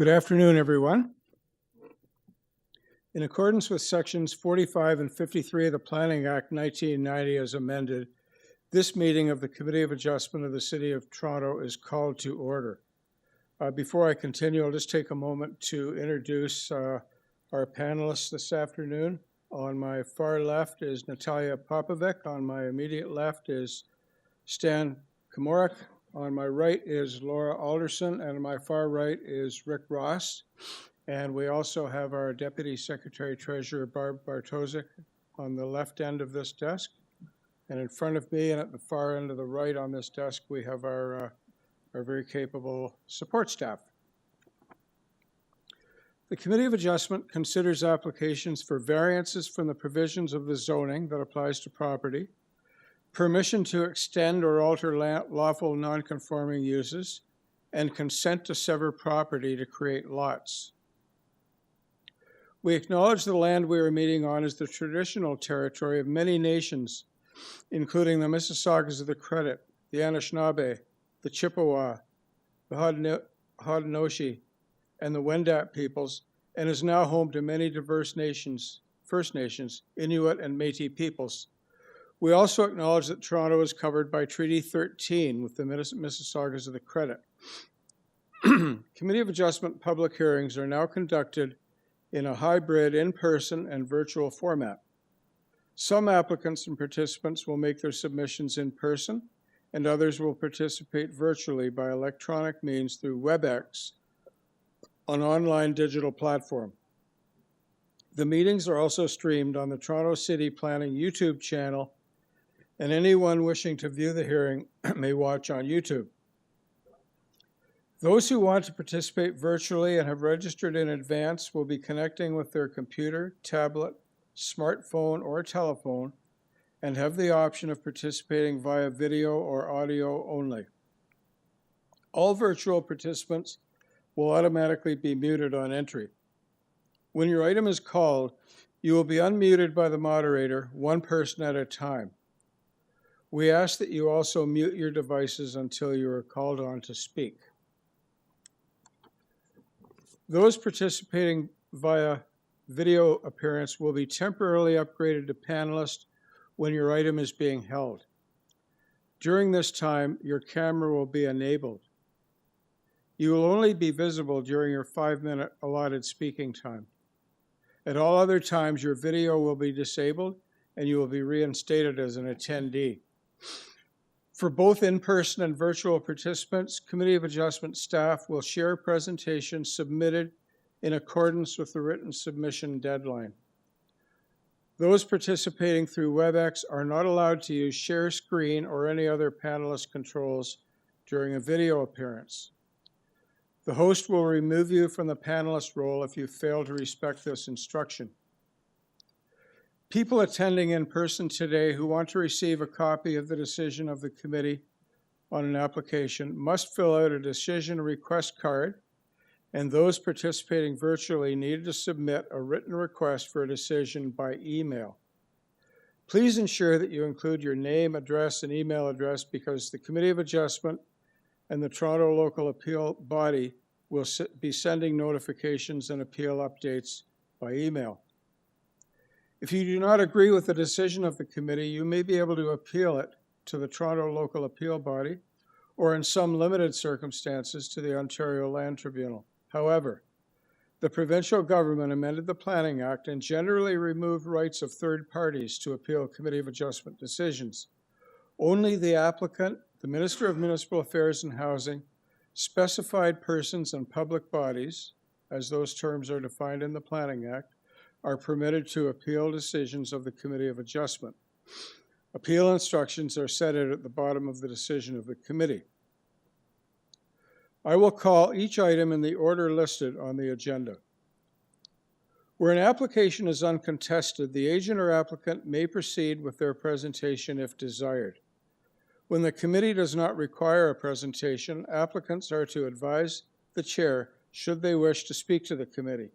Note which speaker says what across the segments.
Speaker 1: Good afternoon, everyone. In accordance with sections 45 and 53 of the Planning Act 1990 as amended, this meeting of the Committee of Adjustment of the City of Toronto is called to order. Before I continue, I'll just take a moment to introduce our panelists this afternoon. On my far left is Natalia Popovic. On my immediate left is Stan Komorik. On my right is Laura Alderson, and on my far right is Rick Ross. And we also have our Deputy Secretary Treasurer, Barb Bartosik, on the left end of this desk. And in front of me and at the far end of the right on this desk, we have our very capable support staff. The Committee of Adjustment considers applications for variances from the provisions of the zoning that applies to property, permission to extend or alter lawful non-conforming uses, and consent to sever property to create lots. We acknowledge the land we are meeting on is the traditional territory of many nations, including the Mississaugas of the Credit, the Anishinaabe, the Chippewa, the Haudenosaunee, and the Wendat peoples, and is now home to many diverse nations, First Nations, Inuit, and Métis peoples. We also acknowledge that Toronto is covered by Treaty 13 with the Mississaugas of the Credit. Committee of Adjustment public hearings are now conducted in a hybrid in-person and virtual format. Some applicants and participants will make their submissions in person, and others will participate virtually by electronic means through WebEx, an online digital platform. The meetings are also streamed on the Toronto City Planning YouTube channel, and anyone wishing to view the hearing may watch on YouTube. Those who want to participate virtually and have registered in advance will be connecting with their computer, tablet, smartphone, or telephone, and have the option of participating via video or audio only. All virtual participants will automatically be muted on entry. When your item is called, you will be unmuted by the moderator, one person at a time. We ask that you also mute your devices until you are called on to speak. Those participating via video appearance will be temporarily upgraded to panelist when your item is being held. During this time, your camera will be enabled. You will only be visible during your 5-minute allotted speaking time. At all other times, your video will be disabled and you will be reinstated as an attendee. For both in-person and virtual participants, Committee of Adjustment staff will share presentations submitted in accordance with the written submission deadline. Those participating through WebEx are not allowed to use share screen or any other panelist controls during a video appearance. The host will remove you from the panelist role if you fail to respect this instruction. People attending in person today who want to receive a copy of the decision of the committee on an application must fill out a decision request card, and those participating virtually need to submit a written request for a decision by email. Please ensure that you include your name, address, and email address because the Committee of Adjustment and the Toronto Local Appeal Body will be sending notifications and appeal updates by email. If you do not agree with the decision of the committee, you may be able to appeal it to the Toronto Local Appeal Body, or in some limited circumstances to the Ontario Land Tribunal. However, the provincial government amended the Planning Act and generally removed rights of third parties to appeal Committee of Adjustment decisions. Only the applicant, the Minister of Municipal Affairs and Housing, specified persons and public bodies, as those terms are defined in the Planning Act, are permitted to appeal decisions of the Committee of Adjustment. Appeal instructions are set out at the bottom of the decision of the committee. I will call each item in the order listed on the agenda. Where an application is uncontested, the agent or applicant may proceed with their presentation if desired. When the committee does not require a presentation, applicants are to advise the chair should they wish to speak to the committee.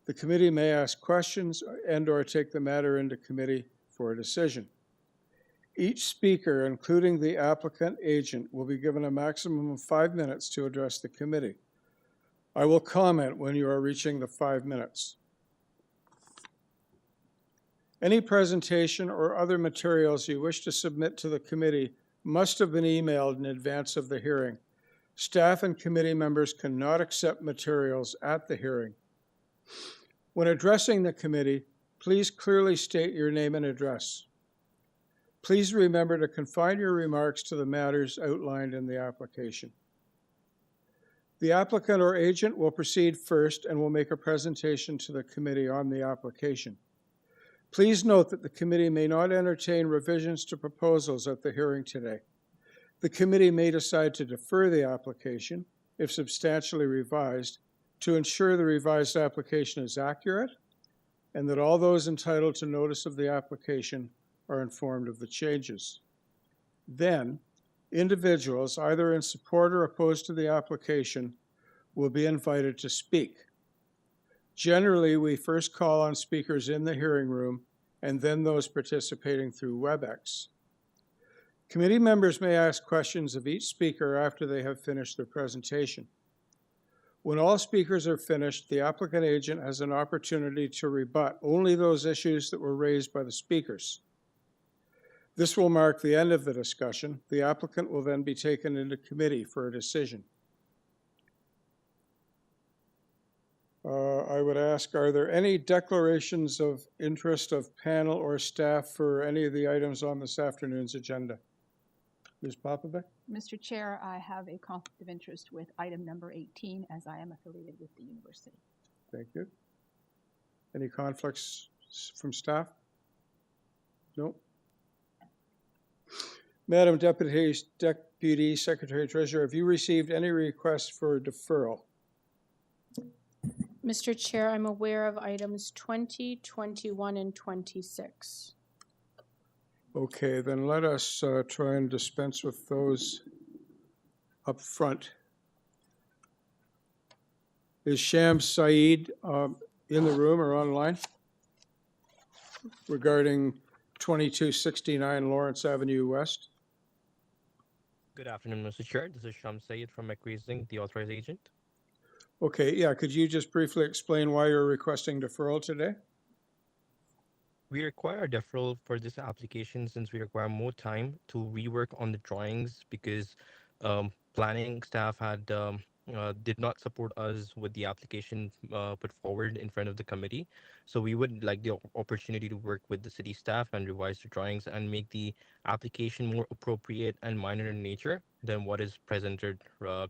Speaker 1: The committee may ask questions and/or take the matter into committee for a decision. Each speaker, including the applicant agent, will be given a maximum of 5 minutes to address the committee. I will comment when you are reaching the 5 minutes. Any presentation or other materials you wish to submit to the committee must have been emailed in advance of the hearing. Staff and committee members cannot accept materials at the hearing. When addressing the committee, please clearly state your name and address. Please remember to confine your remarks to the matters outlined in the application. The applicant or agent will proceed first and will make a presentation to the committee on the application. Please note that the committee may not entertain revisions to proposals at the hearing today. The committee may decide to defer the application, if substantially revised, to ensure the revised application is accurate and that all those entitled to notice of the application are informed of the changes. Then, individuals, either in support or opposed to the application, will be invited to speak. Generally, we first call on speakers in the hearing room and then those participating through WebEx. Committee members may ask questions of each speaker after they have finished their presentation. When all speakers are finished, the applicant agent has an opportunity to rebut only those issues that were raised by the speakers. This will mark the end of the discussion. The applicant will then be taken into committee for a decision. I would ask, are there any declarations of interest of panel or staff for any of the items on this afternoon's agenda? Ms. Popovic?
Speaker 2: Mr. Chair, I have a conflict of interest with item number 18 as I am affiliated with the university.
Speaker 1: Thank you. Any conflicts from staff? No. Madam Deputy Secretary Treasurer, have you received any requests for deferral?
Speaker 3: Mr. Chair, I'm aware of items 20, 21, and 26.
Speaker 1: Okay, then let us try and dispense with those up front. Is Shams Saeed in the room or online regarding 2269 Lawrence Avenue West?
Speaker 4: Good afternoon, Mr. Chair. This is Shams Saeed from McRaising, the authorized agent.
Speaker 1: Okay, yeah, could you just briefly explain why you're requesting deferral today?
Speaker 4: We require a deferral for this application since we require more time to rework on the drawings because planning staff had did not support us with the application put forward in front of the committee. So we would like the opportunity to work with the city staff and revise the drawings and make the application more appropriate and minor in nature than what is presented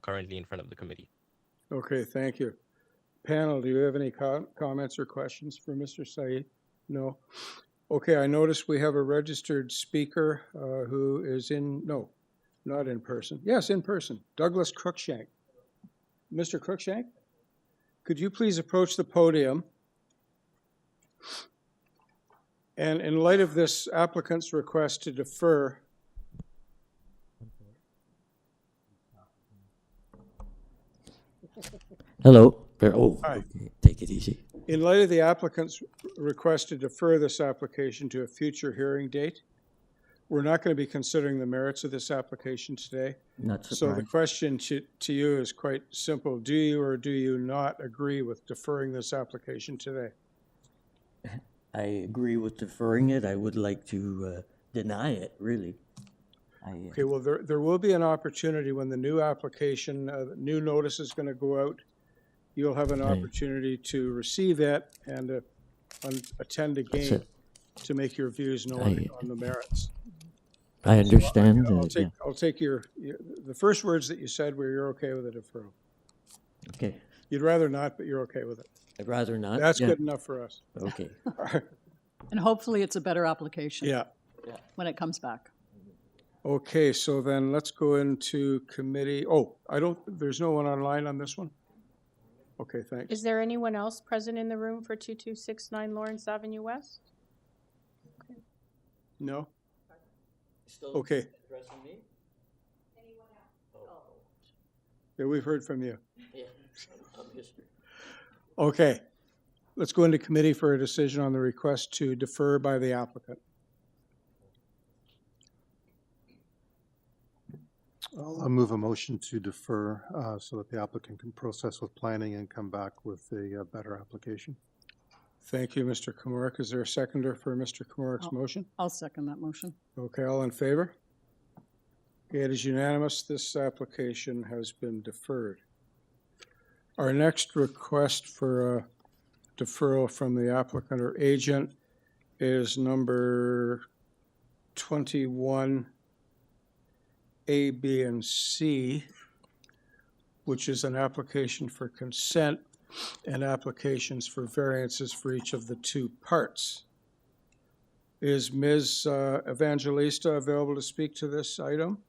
Speaker 4: currently in front of the committee.
Speaker 1: Okay, thank you. Panel, do you have any comments or questions for Mr. Saeed? No. Okay, I notice we have a registered speaker who is no, not in person. Yes, in person. Douglas Cruikshank. Mr. Cruikshank, could you please approach the podium? And in light of this applicant's request to defer,
Speaker 5: Hello. Oh,
Speaker 1: Hi.
Speaker 5: okay. Take it easy.
Speaker 1: in light of the applicant's request to defer this application to a future hearing date, we're not going to be considering the merits of this application today.
Speaker 5: Not
Speaker 1: So the
Speaker 5: surprised.
Speaker 1: question to you is quite simple. Do you or do you not agree with deferring this application today?
Speaker 5: I agree with deferring it. I would like to deny it, really.
Speaker 1: Okay, well, there will be an opportunity when the new application, new notice is going to go out. You'll have an
Speaker 5: Okay.
Speaker 1: opportunity to receive it and attend
Speaker 5: That's
Speaker 1: again
Speaker 5: it.
Speaker 1: to make your views known on the merits.
Speaker 5: I understand.
Speaker 1: I'll take the first words that you said were you're okay with a deferral.
Speaker 5: Okay.
Speaker 1: You'd rather not, but you're okay with it.
Speaker 5: I'd rather not.
Speaker 1: That's
Speaker 5: Yeah.
Speaker 1: good enough for us.
Speaker 5: Okay.
Speaker 6: And hopefully it's a better application
Speaker 1: Yeah.
Speaker 6: when it comes back.
Speaker 1: Okay, so then let's go into committee. Oh, there's no one online on this one? Okay, thanks.
Speaker 3: Is there anyone else present in the room for 2269 Lawrence Avenue West?
Speaker 1: No? Okay. Yeah, we've heard from you. Okay, let's go into committee for a decision on the request to defer by the applicant.
Speaker 7: I'll move a motion to defer so that the applicant can process with planning and come back with a better application.
Speaker 1: Thank you, Mr. Komorek. Is there a seconder for Mr. Komorek's motion?
Speaker 6: I'll second that motion.
Speaker 1: Okay, all in favor? Okay, it is unanimous. This application has been deferred. Our next request for a deferral from the applicant or agent is number 21 A, B, and C, which is an application for consent and applications for variances for each of the two parts. Is Ms. Evangelista available to speak to this item?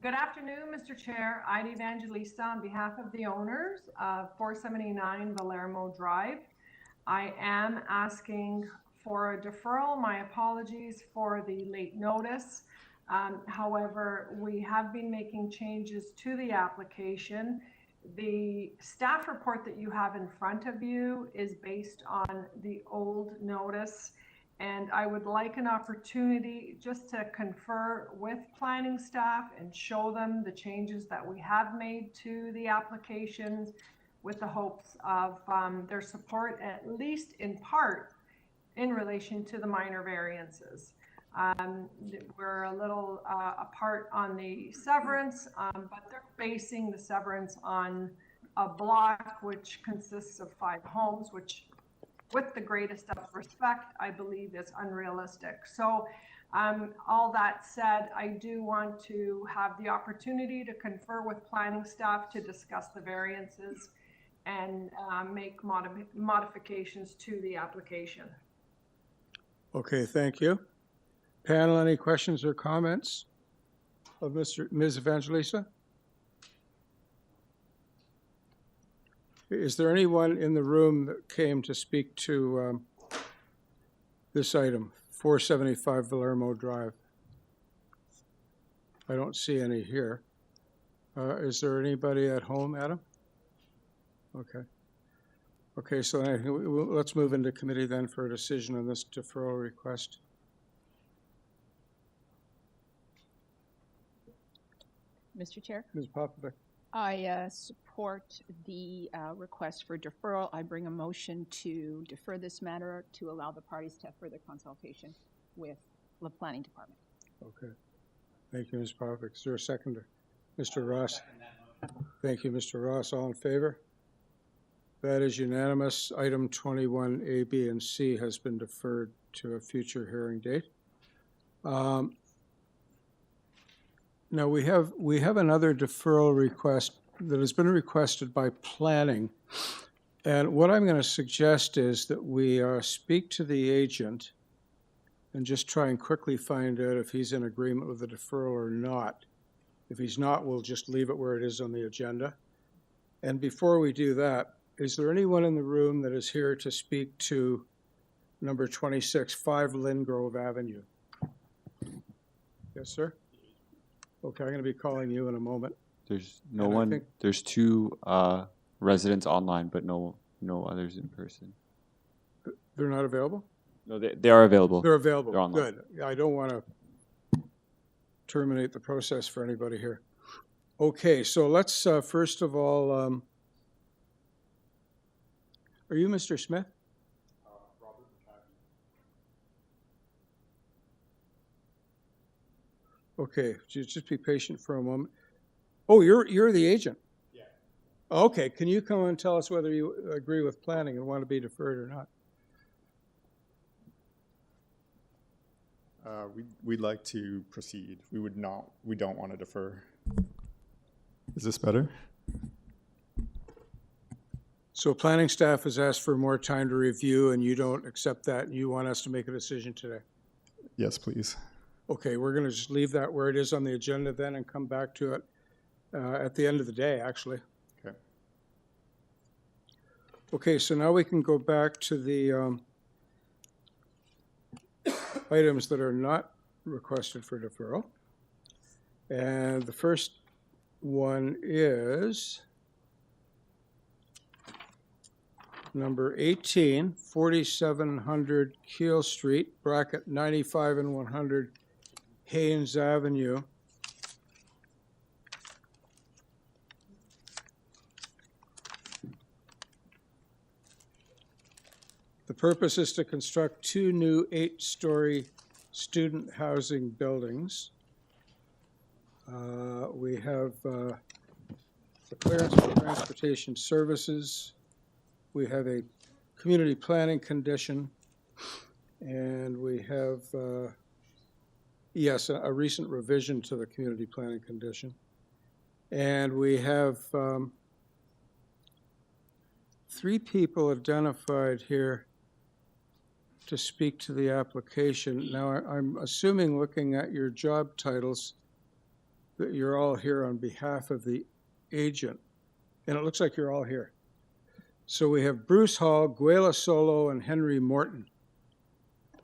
Speaker 8: Good afternoon, Mr. Chair. Ida Evangelista on behalf of the owners of 479 Valermo Drive. I am asking for a deferral. My apologies for the late notice. However, we have been making changes to the application. The staff report that you have in front of you is based on the old notice, and I would like an opportunity just to confer with planning staff and show them the changes that we have made to the applications with the hopes of their support, at least in part, in relation to the minor variances. We're a little apart on the severance, but they're basing the severance on a block which consists of 5 homes, which, with the greatest of respect, I believe is unrealistic. So all that said, I do want to have the opportunity to confer with planning staff to discuss the variances and make modifications to the application.
Speaker 1: Okay, thank you. Panel, any questions or comments of Ms. Evangelista? Is there anyone in the room that came to speak to this item, 475 Valermo Drive? I don't see any here. Is there anybody at home, Adam? Okay. Okay, so let's move into committee then for a decision on this deferral request.
Speaker 2: Mr. Chair,
Speaker 1: Ms. Popovic.
Speaker 2: I support the request for deferral. I bring a motion to defer this matter to allow the parties to have further consultation with the planning department.
Speaker 1: Okay. Thank you, Ms. Popovic. Is there a seconder? Mr. Ross. Thank you, Mr. Ross. All in favor? That is unanimous. Item 21 A, B, and C has been deferred to a future hearing date. Now we have another deferral request that has been requested by planning, and what I'm going to suggest is that we speak to the agent and just try and quickly find out if he's in agreement with the deferral or not. If he's not, we'll just leave it where it is on the agenda. And before we do that, is there anyone in the room that is here to speak to number 26, 5 LYNNGROVE Avenue? Yes, sir? Okay, I'm going to be calling you in a moment.
Speaker 9: There's no one. There's 2 residents online, but no others in person.
Speaker 1: They're not available?
Speaker 9: No, they are available.
Speaker 1: They're available.
Speaker 9: They're online.
Speaker 1: Good. Yeah, I don't want to terminate the process for anybody here. Okay, so let's first of all, are you Mr. Smith? Okay, just be patient for a moment. Oh, you're the agent? Yeah. Okay, can you come and tell us whether you agree with planning and want to be deferred or not?
Speaker 10: We'd like to proceed. We don't want to defer. Is this better?
Speaker 1: So planning staff has asked for more time to review and you don't accept that and you want us to make a decision today?
Speaker 10: Yes, please.
Speaker 1: Okay, we're going to just leave that where it is on the agenda then and come back to it at the end of the day, actually.
Speaker 10: Okay.
Speaker 1: Okay, so now we can go back to the items that are not requested for deferral. And the first one is number 18, 4700 KEELE Street, bracket 95 and 100 Haynes Avenue. purpose is to construct 2 new 8-story student housing buildings. We have the clearance for transportation services. We have a community planning condition, and we have, yes, a recent revision to the community planning condition. And we have 3 people identified here to speak to the application. Now, I'm assuming, looking at your job titles, that you're all here on behalf of the agent, and it looks like you're all here. So we have Bruce Hall, Guela Solo, and Henry Morton.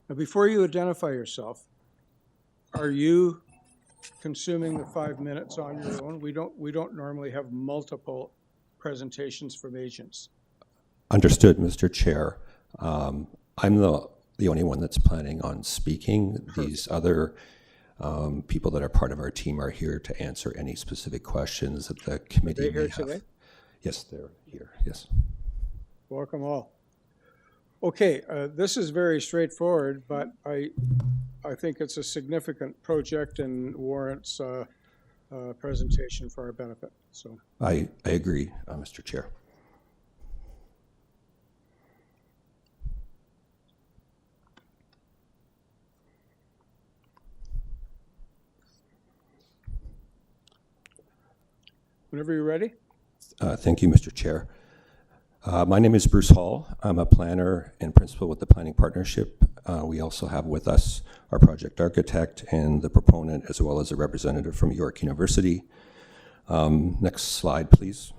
Speaker 1: Now, before you identify yourself, are you consuming the 5 minutes on your own? We don't normally have multiple presentations from agents.
Speaker 11: Understood, Mr. Chair. I'm the only one that's planning on speaking. These other people that are part of our team are here to answer any specific questions that the committee may have. Today? Yes, they're here, yes.
Speaker 1: Welcome all. Okay, this is very straightforward, but I think it's a significant project and warrants presentation for our benefit. So
Speaker 11: I agree, Mr. Chair.
Speaker 1: Whenever you're ready.
Speaker 11: Thank you, Mr. Chair. My name is Bruce Hall. I'm a planner and principal with the Planning Partnership. We also have with us our project architect and the proponent, as well as a representative from York University. Next slide, please.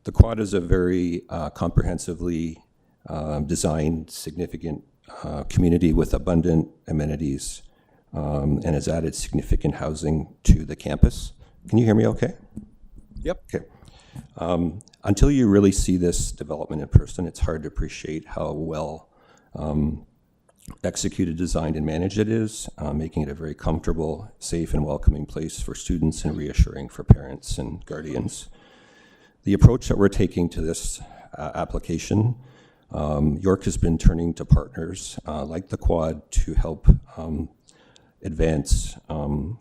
Speaker 11: The quad is a very comprehensively designed, significant community with abundant amenities and has added significant housing to the campus. Can you hear me okay?
Speaker 1: Yep.
Speaker 11: Okay. Until you really see this development in person, it's hard to appreciate how well executed, designed, and managed it is, making it a very comfortable, safe, and welcoming place for students and reassuring for parents and guardians. The approach that we're taking to this application, York has been turning to partners like the Quad to help advance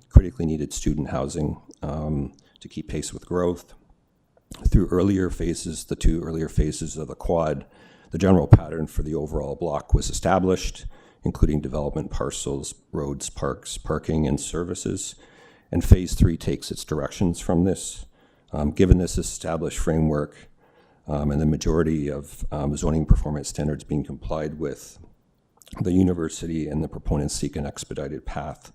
Speaker 11: critically needed student housing to keep pace with growth. Through earlier phases, the 2 earlier phases of the Quad, the general pattern for the overall block was established, including development parcels, roads, parks, parking, and services. And phase 3 takes its directions from this. Given this established framework and the majority of zoning performance standards being complied with, the university and the proponents seek an expedited path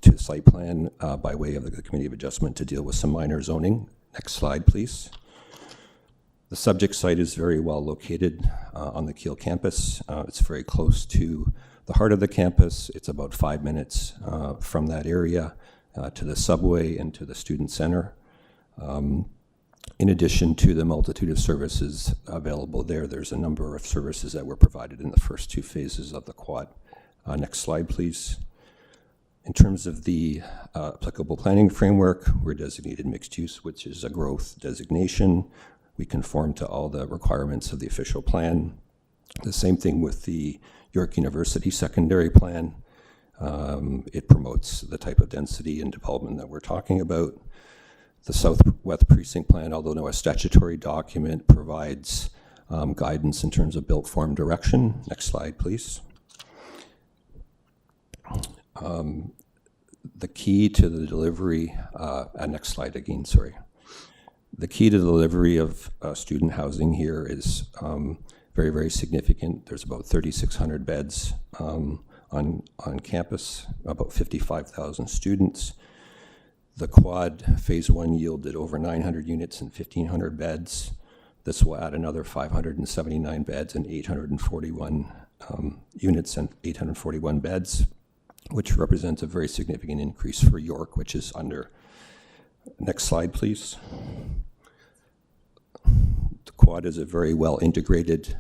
Speaker 11: to the site plan by way of the Committee of Adjustment to deal with some minor zoning. Next slide, please. The subject site is very well located on the KEELE campus. It's very close to the heart of the campus. It's about 5 minutes from that area to the subway and to the student center. In addition to the multitude of services available there, there's a number of services that were provided in the first 2 phases of the Quad. Next slide, please. In terms of the applicable planning framework, we're designated mixed use, which is a growth designation. We conform to all the requirements of the official plan. The same thing with the York University secondary plan. It promotes the type of density and development that we're talking about. The Southwest Precinct Plan, although no statutory document, provides guidance in terms of built form direction. Next slide, please. The key to the delivery, next slide again, sorry. The key to the delivery of student housing here is very, very significant. There's about 3,600 beds on campus, about 55,000 students. The Quad Phase 1 yielded over 900 units and 1,500 beds. This will add another 579 beds and 841 units and 841 beds, which represents a very significant increase for York, which is under. Next slide, please. The Quad is a very well integrated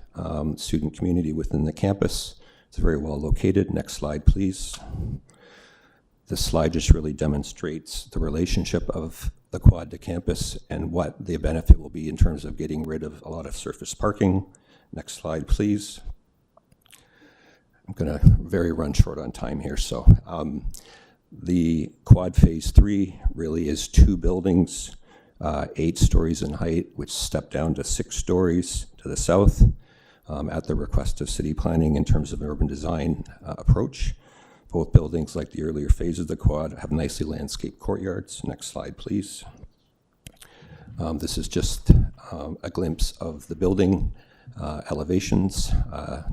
Speaker 11: student community within the campus. It's very well located. Next slide, please. This slide just really demonstrates the relationship of the Quad to campus and what the benefit will be in terms of getting rid of a lot of surface parking, Next slide, please. I'm going to very run short on time here. So the quad phase 3 really is 2 buildings, 8 stories in height, which step down to 6 stories to the south at the request of city planning in terms of an urban design approach. Both buildings, like the earlier phases of the quad, have nicely landscaped courtyards. Next slide, please. This is just a glimpse of the building elevations.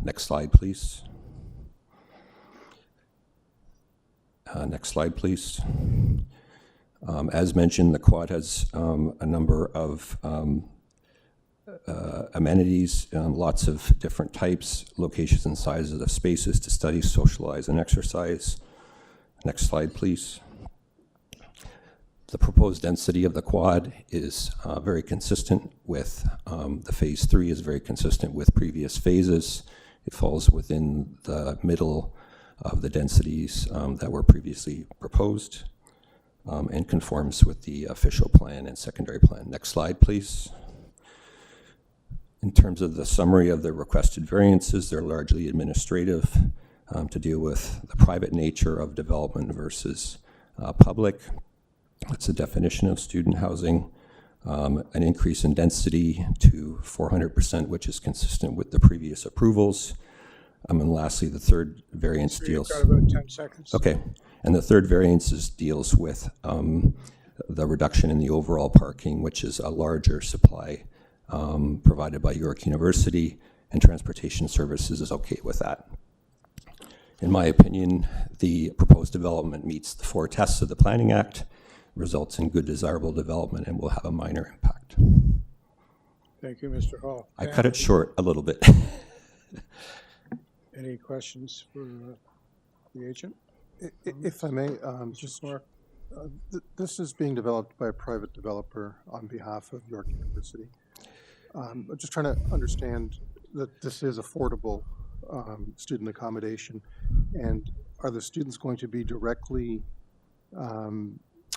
Speaker 11: Next slide, please. Next slide, please. As mentioned, the quad has a number of amenities, lots of different types, locations and sizes of spaces to study, socialize, and exercise. Next slide, please. The proposed density of the quad is very consistent with the phase 3 is very consistent with previous phases. It falls within the middle of the densities that were previously proposed and conforms with the official plan and secondary plan. Next slide, please. In terms of the summary of the requested variances, they're largely administrative to deal with the private nature of development versus public. That's the definition of student housing. An increase in density to 400%, which is consistent with the previous approvals. And lastly, the third variance deals.
Speaker 1: You've got about 10 seconds.
Speaker 11: Okay, and the third variance deals with the reduction in the overall parking, which is a larger supply provided by York University, and transportation services is okay with that. In my opinion, the proposed development meets the 4 tests of the Planning Act, results in good desirable development, and will have a minor impact.
Speaker 1: Thank you, Mr. Hall.
Speaker 11: I cut it short a little bit.
Speaker 1: Any questions for the agent?
Speaker 7: If I may, just this is being developed by a private developer on behalf of York University. I'm just trying to understand that this is affordable student accommodation, and are the students going to be directly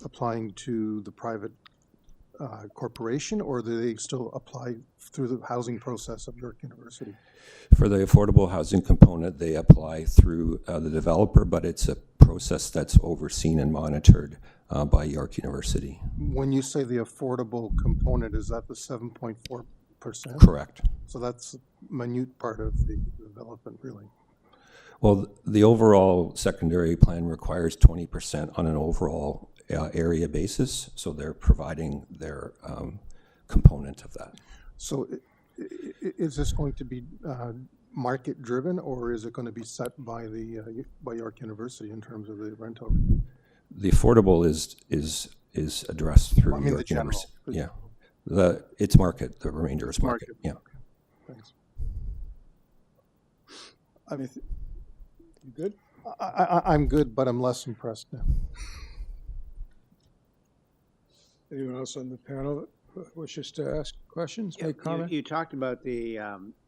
Speaker 7: applying to the private corporation, or do they still apply through the housing process of York University?
Speaker 11: For the affordable housing component, they apply through the developer, but it's a process that's overseen and monitored by York University.
Speaker 7: When you say the affordable component, is that the 7.4%?
Speaker 11: Correct.
Speaker 7: So that's a minute part of the development, really.
Speaker 11: Well, the overall secondary plan requires 20% on an overall area basis, so they're providing their component of that.
Speaker 7: So is this going to be market driven, or is it going to be set by the by York University in terms of the rental?
Speaker 11: The affordable is addressed through York University. Yeah, it's market. The remainder is market. Yeah.
Speaker 7: Okay. Thanks.
Speaker 1: I mean, you good?
Speaker 7: I'm good, but I'm less impressed now.
Speaker 1: Anyone else on the panel that wishes to ask questions, make comment?
Speaker 12: You talked about the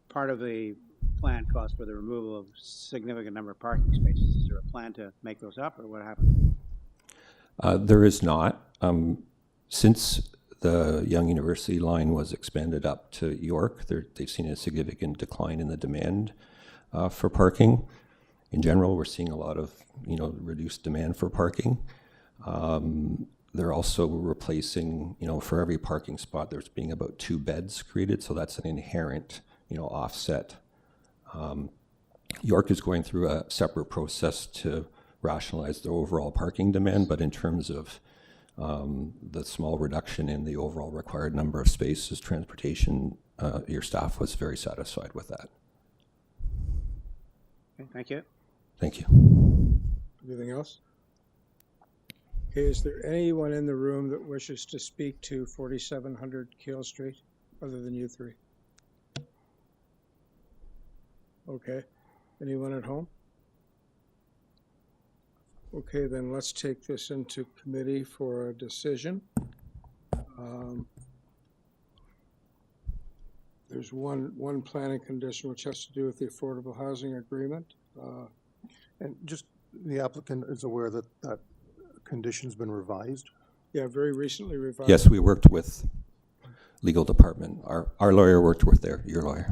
Speaker 12: part of the plan calls for the removal of significant number of parking spaces. Is there a plan to make those up, or what happened?
Speaker 11: There is not. Since the Young University line was expanded up to York, they've seen a significant decline in the demand for parking. In general, we're seeing a lot of reduced demand for parking. They're also replacing, for every parking spot, there's being about 2 beds created, so that's an inherent, offset. York is going through a separate process to rationalize the overall parking demand, but in terms of the small reduction in the overall required number of spaces, transportation, your staff was very satisfied with that.
Speaker 12: Okay, thank you.
Speaker 11: Thank you.
Speaker 1: Anything else? Okay, is there anyone in the room that wishes to speak to 4700 KEELE Street other than you 3? Okay. Anyone at home? Okay, then let's take this into committee for a decision. There's one planning condition which has to do with the affordable housing agreement.
Speaker 7: And just the applicant is aware that that condition's been revised?
Speaker 1: Yeah, very recently revised.
Speaker 11: Yes, we worked with legal department. Our lawyer worked with your lawyer.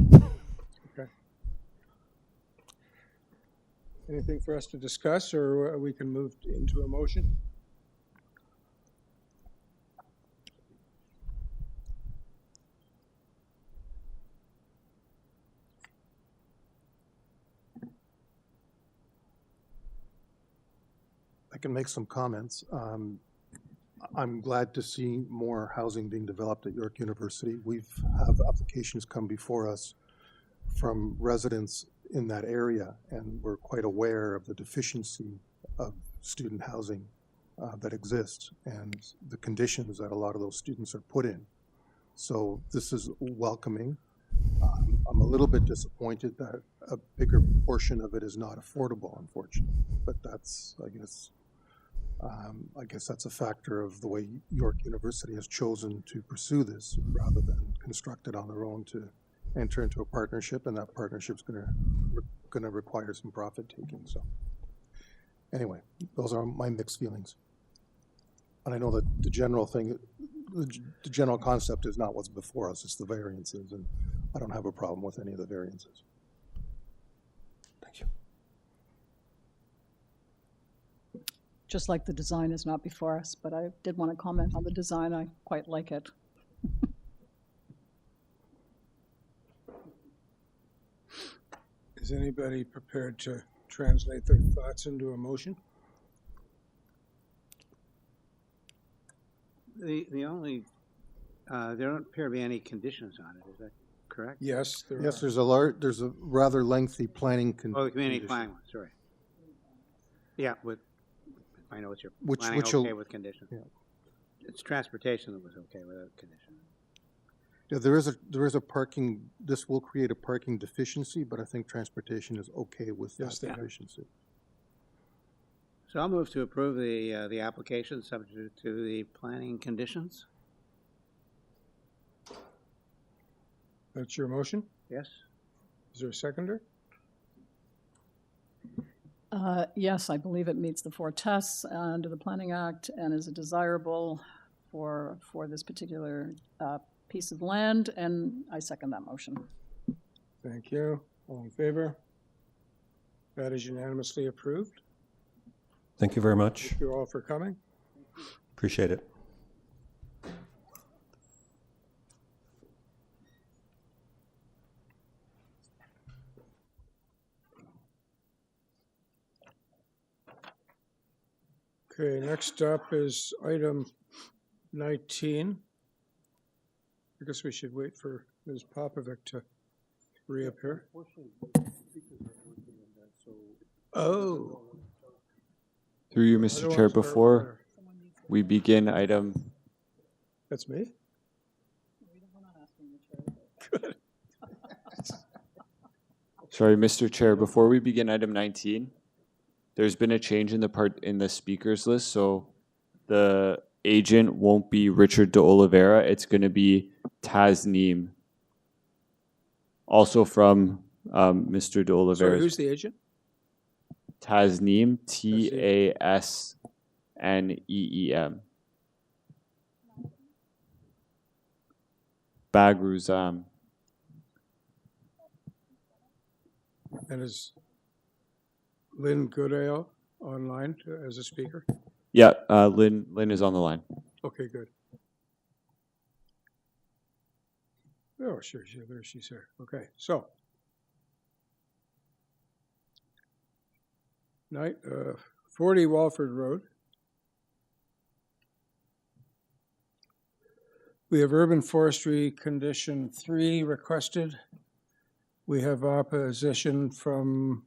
Speaker 1: Anything for us to discuss, or we can move into a motion?
Speaker 7: I can make some comments. I'm glad to see more housing being developed at York University. We've have applications come before us from residents in that area, and we're quite aware of the deficiency of student housing that exists and the conditions that a lot of those students are put in. So this is welcoming. I'm a little bit disappointed that a bigger portion of it is not affordable, unfortunately, but that's, I guess that's a factor of the way York University has chosen to pursue this rather than construct it on their own to enter into a partnership, and that partnership's going to require some profit taking. So anyway, those are my mixed feelings. And I know that the general thing, the general concept is not what's before us, it's the variances, and I don't have a problem with any of the variances. Thank you.
Speaker 6: Just like the design is not before us, but I did want to comment on the design. I quite like it.
Speaker 1: Is anybody prepared to translate their thoughts into a motion?
Speaker 12: The only, there don't appear to be any conditions on it, is that correct?
Speaker 1: Yes, there
Speaker 7: Yes,
Speaker 1: are.
Speaker 7: there's a rather lengthy planning.
Speaker 12: Oh, the community plan one, sorry. Yeah, with, I know it's your
Speaker 7: Which
Speaker 12: planning
Speaker 7: will-
Speaker 12: okay with conditions.
Speaker 7: Yeah.
Speaker 12: It's transportation that was okay without condition.
Speaker 7: Yeah, there is a parking, this will create a parking deficiency, but I think transportation is okay with
Speaker 1: Yes,
Speaker 7: that
Speaker 1: they are.
Speaker 7: deficiency.
Speaker 12: So I'll move to approve the application subject to the planning conditions.
Speaker 1: That's your motion?
Speaker 12: Yes?
Speaker 1: Is there a seconder?
Speaker 6: Yes, I believe it meets the 4 tests under the Planning Act and is desirable for this particular piece of land, and I second that motion.
Speaker 1: Thank you. All in favor? That is unanimously approved.
Speaker 11: Thank you very much.
Speaker 1: Thank you all for coming.
Speaker 11: Appreciate it.
Speaker 1: Okay, next up is item 19. I guess we should wait for Ms. Popovic to reappear. Oh.
Speaker 9: Through you,
Speaker 1: I don't
Speaker 9: Mr.
Speaker 1: want
Speaker 9: Chair,
Speaker 1: to start
Speaker 9: before
Speaker 1: there.
Speaker 9: we begin item,
Speaker 1: That's me?
Speaker 9: sorry, Mr. Chair, before we begin item 19, there's been a change in the speakers list, so the agent won't be Richard de Oliveira, it's going to be Tasneem. Also from Mr. de
Speaker 1: Sorry,
Speaker 9: Oliveira.
Speaker 1: who's the agent?
Speaker 9: Tasneem, Tasneem. Bagruzam.
Speaker 1: And is Lynn Goodale online as a speaker?
Speaker 9: Yeah, Lynn is on the line.
Speaker 1: Okay, good. Oh, sure, there she's here. Okay, so. 40 Walford Road. We have urban forestry condition 3 requested. We have opposition from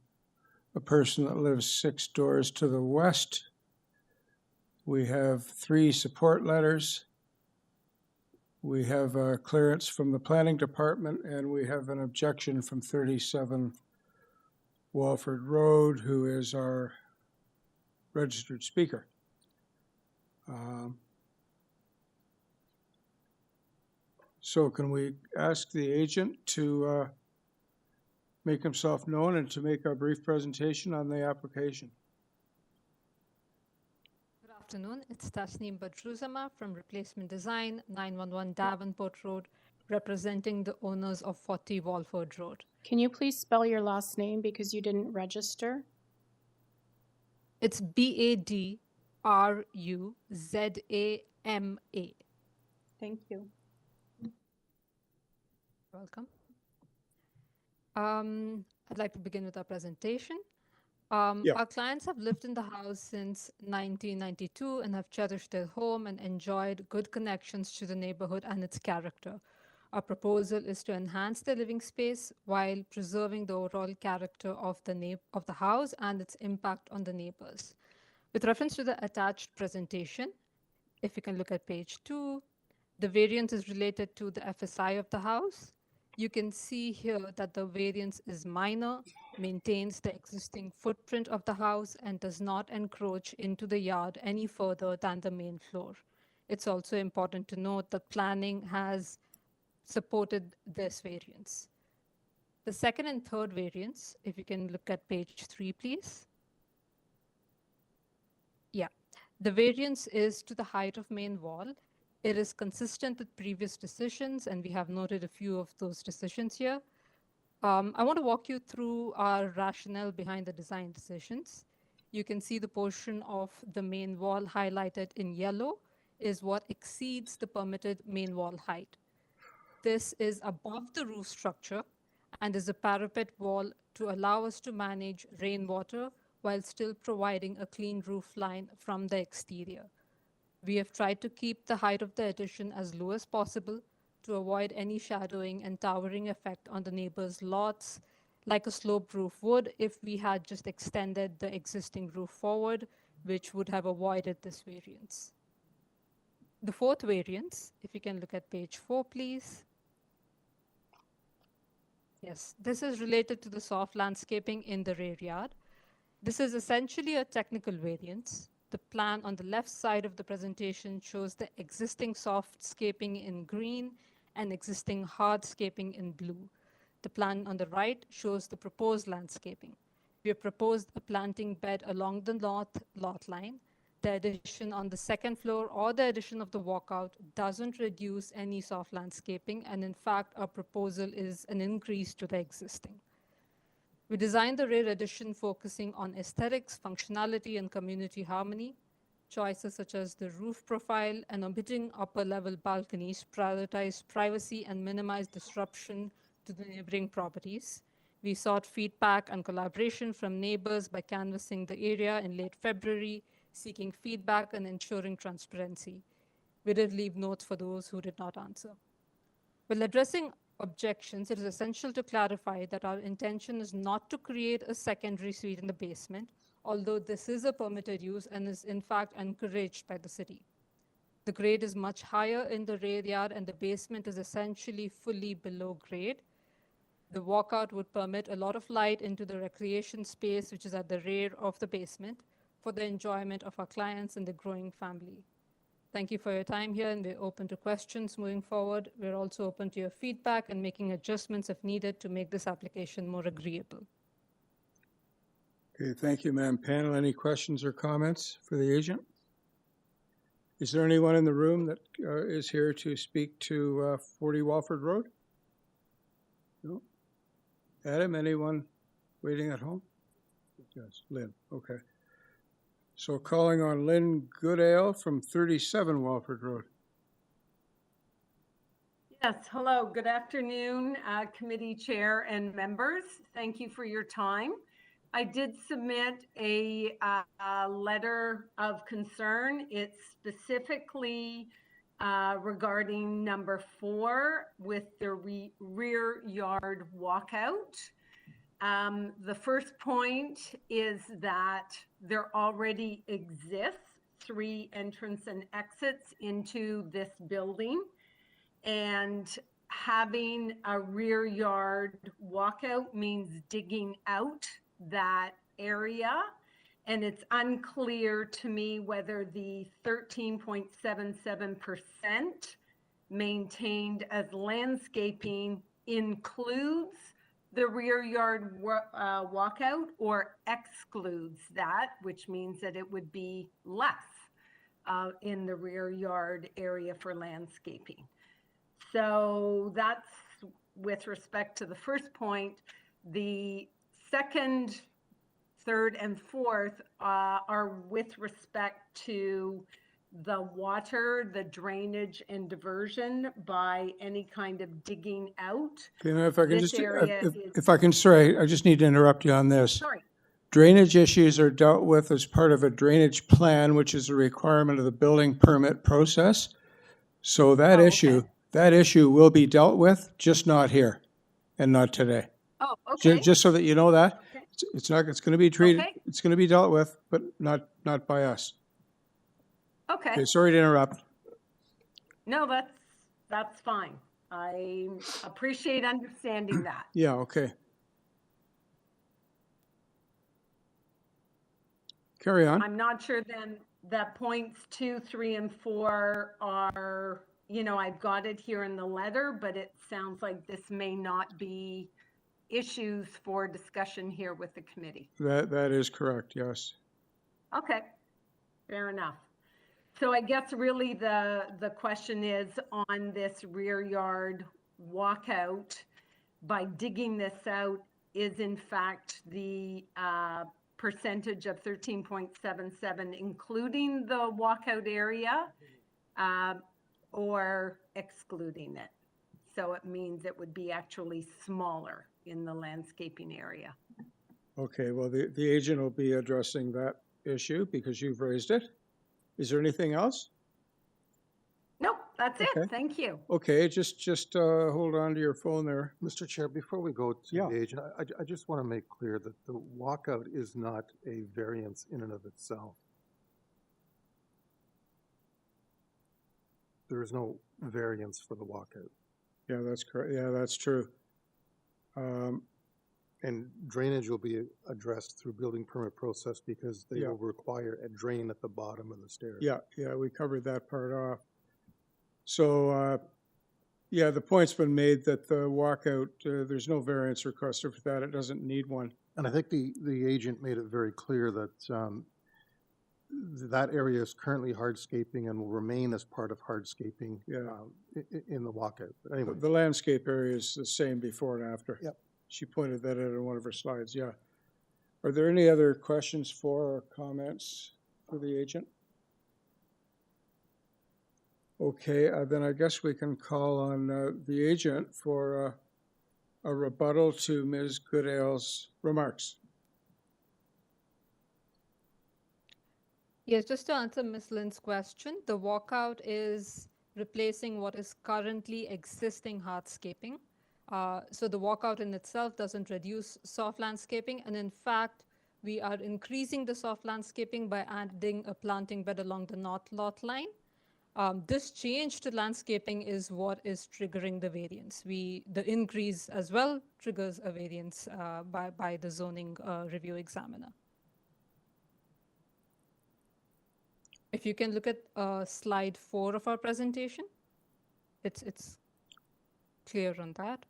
Speaker 1: a person that lives 6 doors to the west. We have 3 support letters. We have a clearance from the planning department, and we have an objection from 37 Walford Road, who is our registered speaker. So can we ask the agent to make himself known and to make a brief presentation on the application?
Speaker 13: Good afternoon. It's Tasneem Badruzama from Replacement Design, 911 Davenport Road, representing the owners of 40 Walford Road.
Speaker 3: Can you please spell your last name because you didn't register?
Speaker 13: It's BADRUZAMA.
Speaker 3: Thank you.
Speaker 13: Welcome. I'd like to begin with our presentation.
Speaker 1: Yeah.
Speaker 13: Our clients have lived in the house since 1992 and have cherished their home and enjoyed good connections to the neighborhood and its character. Our proposal is to enhance the living space while preserving the overall character of the house and its impact on the neighbors. With reference to the attached presentation, if you can look at page 2, the variance is related to the FSI of the house. You can see here that the variance is minor, maintains the existing footprint of the house, and does not encroach into the yard any further than the main floor. It's also important to note that planning has supported this variance. The second and third variance, if you can look at page 3, please. Yeah, the variance is to the height of main wall. It is consistent with previous decisions, and we have noted a few of those decisions here. I want to walk you through our rationale behind the design decisions. You can see the portion of the main wall highlighted in yellow is what exceeds the permitted main wall height. This is above the roof structure and is a parapet wall to allow us to manage rainwater while still providing a clean roof line from the exterior. We have tried to keep the height of the addition as low as possible to avoid any shadowing and towering effect on the neighbors' lots, like a sloped roof would if we had just extended the existing roof forward, which would have avoided this variance. The fourth variance, if you can look at page 4, please. Yes, this is related to the soft landscaping in the rear yard. This is essentially a technical variance. The plan on the left side of the presentation shows the existing softscaping in green and existing hardscaping in blue. The plan on the right shows the proposed landscaping. We have proposed a planting bed along the north lot line. The addition on the second floor or the addition of the walkout doesn't reduce any soft landscaping, and in fact, our proposal is an increase to the existing. We designed the rear addition focusing on aesthetics, functionality, and community harmony. Choices such as the roof profile and omitting upper-level balconies prioritize privacy and minimize disruption to the neighboring properties. We sought feedback and collaboration from neighbors by canvassing the area in late February, seeking feedback and ensuring transparency. We did leave notes for those who did not answer. While addressing objections, it is essential to clarify that our intention is not to create a secondary suite in the basement, although this is a permitted use and is in fact encouraged by the city. The grade is much higher in the rear yard and the basement is essentially fully below grade. The walkout would permit a lot of light into the recreation space, which is at the rear of the basement, for the enjoyment of our clients and the growing family. Thank you for your time here, and we're open to questions moving forward. We're also open to your feedback and making adjustments if needed to make this application more agreeable.
Speaker 1: Okay, thank you, ma'am. Panel, any questions or comments for the agent? Is there anyone in the room that is here to speak to 40 Walford Road? No? Adam, anyone waiting at home? Yes, Lynn, okay. So calling on Lynn Goodale from 37 Walford Road.
Speaker 14: Yes, hello, good afternoon, committee chair and members. Thank you for your time. I did submit a letter of concern. It's specifically regarding number 4 with the rear yard walkout. The first point is that there already exists 3 entrance and exits into this building, and having a rear yard walkout means digging out that area, and it's unclear to me whether the 13.77% maintained as landscaping includes the rear yard walkout or excludes that, which means that it would be less in the rear yard area for landscaping. So that's with respect to the first point. The second third and fourth are with respect to the water, the drainage and diversion by any kind of digging out.
Speaker 1: Okay, now if I can
Speaker 14: This
Speaker 1: just,
Speaker 14: area
Speaker 1: if I can, sorry, I just need to interrupt you on this.
Speaker 14: Sorry.
Speaker 1: Drainage issues are dealt with as part of a drainage plan, which is a requirement of the building permit process. So that issue will be dealt with, just not here and not today.
Speaker 14: Oh, okay.
Speaker 1: Just so that you know that.
Speaker 14: Okay.
Speaker 1: It's not, it's gonna be treated,
Speaker 14: Okay.
Speaker 1: it's gonna be dealt with, but not by us.
Speaker 14: Okay.
Speaker 1: Okay, sorry to interrupt.
Speaker 14: No, that's fine. I appreciate understanding that.
Speaker 1: Yeah, okay. Carry on.
Speaker 14: I'm not sure then that points 2, 3, and 4 are, you know, I've got it here in the letter, but it sounds like this may not be issues for discussion here with the committee.
Speaker 1: That is correct, yes.
Speaker 14: Okay, fair enough. So I guess really the question is on this rear yard walkout, by digging this out, is in fact the percentage of 13.77 including the walkout area or excluding it? So it means it would be actually smaller in the landscaping area.
Speaker 1: Okay, well, the agent will be addressing that issue because you've raised it. Is there anything else?
Speaker 14: Nope, that's
Speaker 1: Okay.
Speaker 14: it. Thank you.
Speaker 1: Okay, just hold on to your phone there.
Speaker 7: Mr. Chair, before we go to the agent, I just want to make clear that the walkout is not a variance in and of itself. There is no variance for the walkout.
Speaker 1: Yeah, that's correct. Yeah, that's true.
Speaker 7: And drainage will be addressed through building permit process because they will require a drain at the bottom of the stairs.
Speaker 1: Yeah, we covered that part off. So, yeah, the point's been made that the walkout, there's no variance requested for that. It doesn't need one.
Speaker 7: And I think the agent made it very clear that that area is currently hardscaping and will remain as part of hardscaping in the walkout. But anyway.
Speaker 1: The landscape area is the same before and after.
Speaker 7: Yep.
Speaker 1: She pointed that out in one of her slides, yeah. Are there any other questions for or comments for the agent? Okay, then I guess we can call on the agent for a rebuttal to Ms. Goodale's remarks.
Speaker 13: Yes, just to answer Ms. Lynn's question, the walkout is replacing what is currently existing hardscaping. So the walkout in itself doesn't reduce soft landscaping, and in fact, we are increasing the soft landscaping by adding a planting bed along the north lot line. This change to landscaping is what is triggering the variance. The increase as well triggers a variance by the zoning review examiner. If you can look at slide 4 of our presentation, it's clear on that.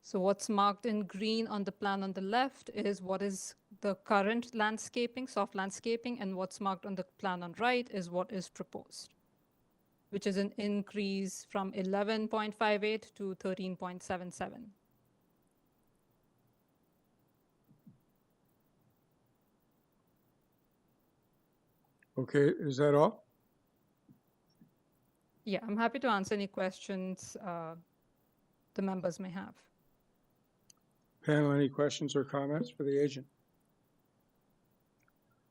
Speaker 13: So what's marked in green on the plan on the left is what is the current landscaping, soft landscaping, and what's marked on the plan on right is what is proposed, which is an increase from 11.58 to 13.77.
Speaker 1: Okay, is that all?
Speaker 13: Yeah, I'm happy to answer any questions the members may have.
Speaker 1: Panel, any questions or comments for the agent?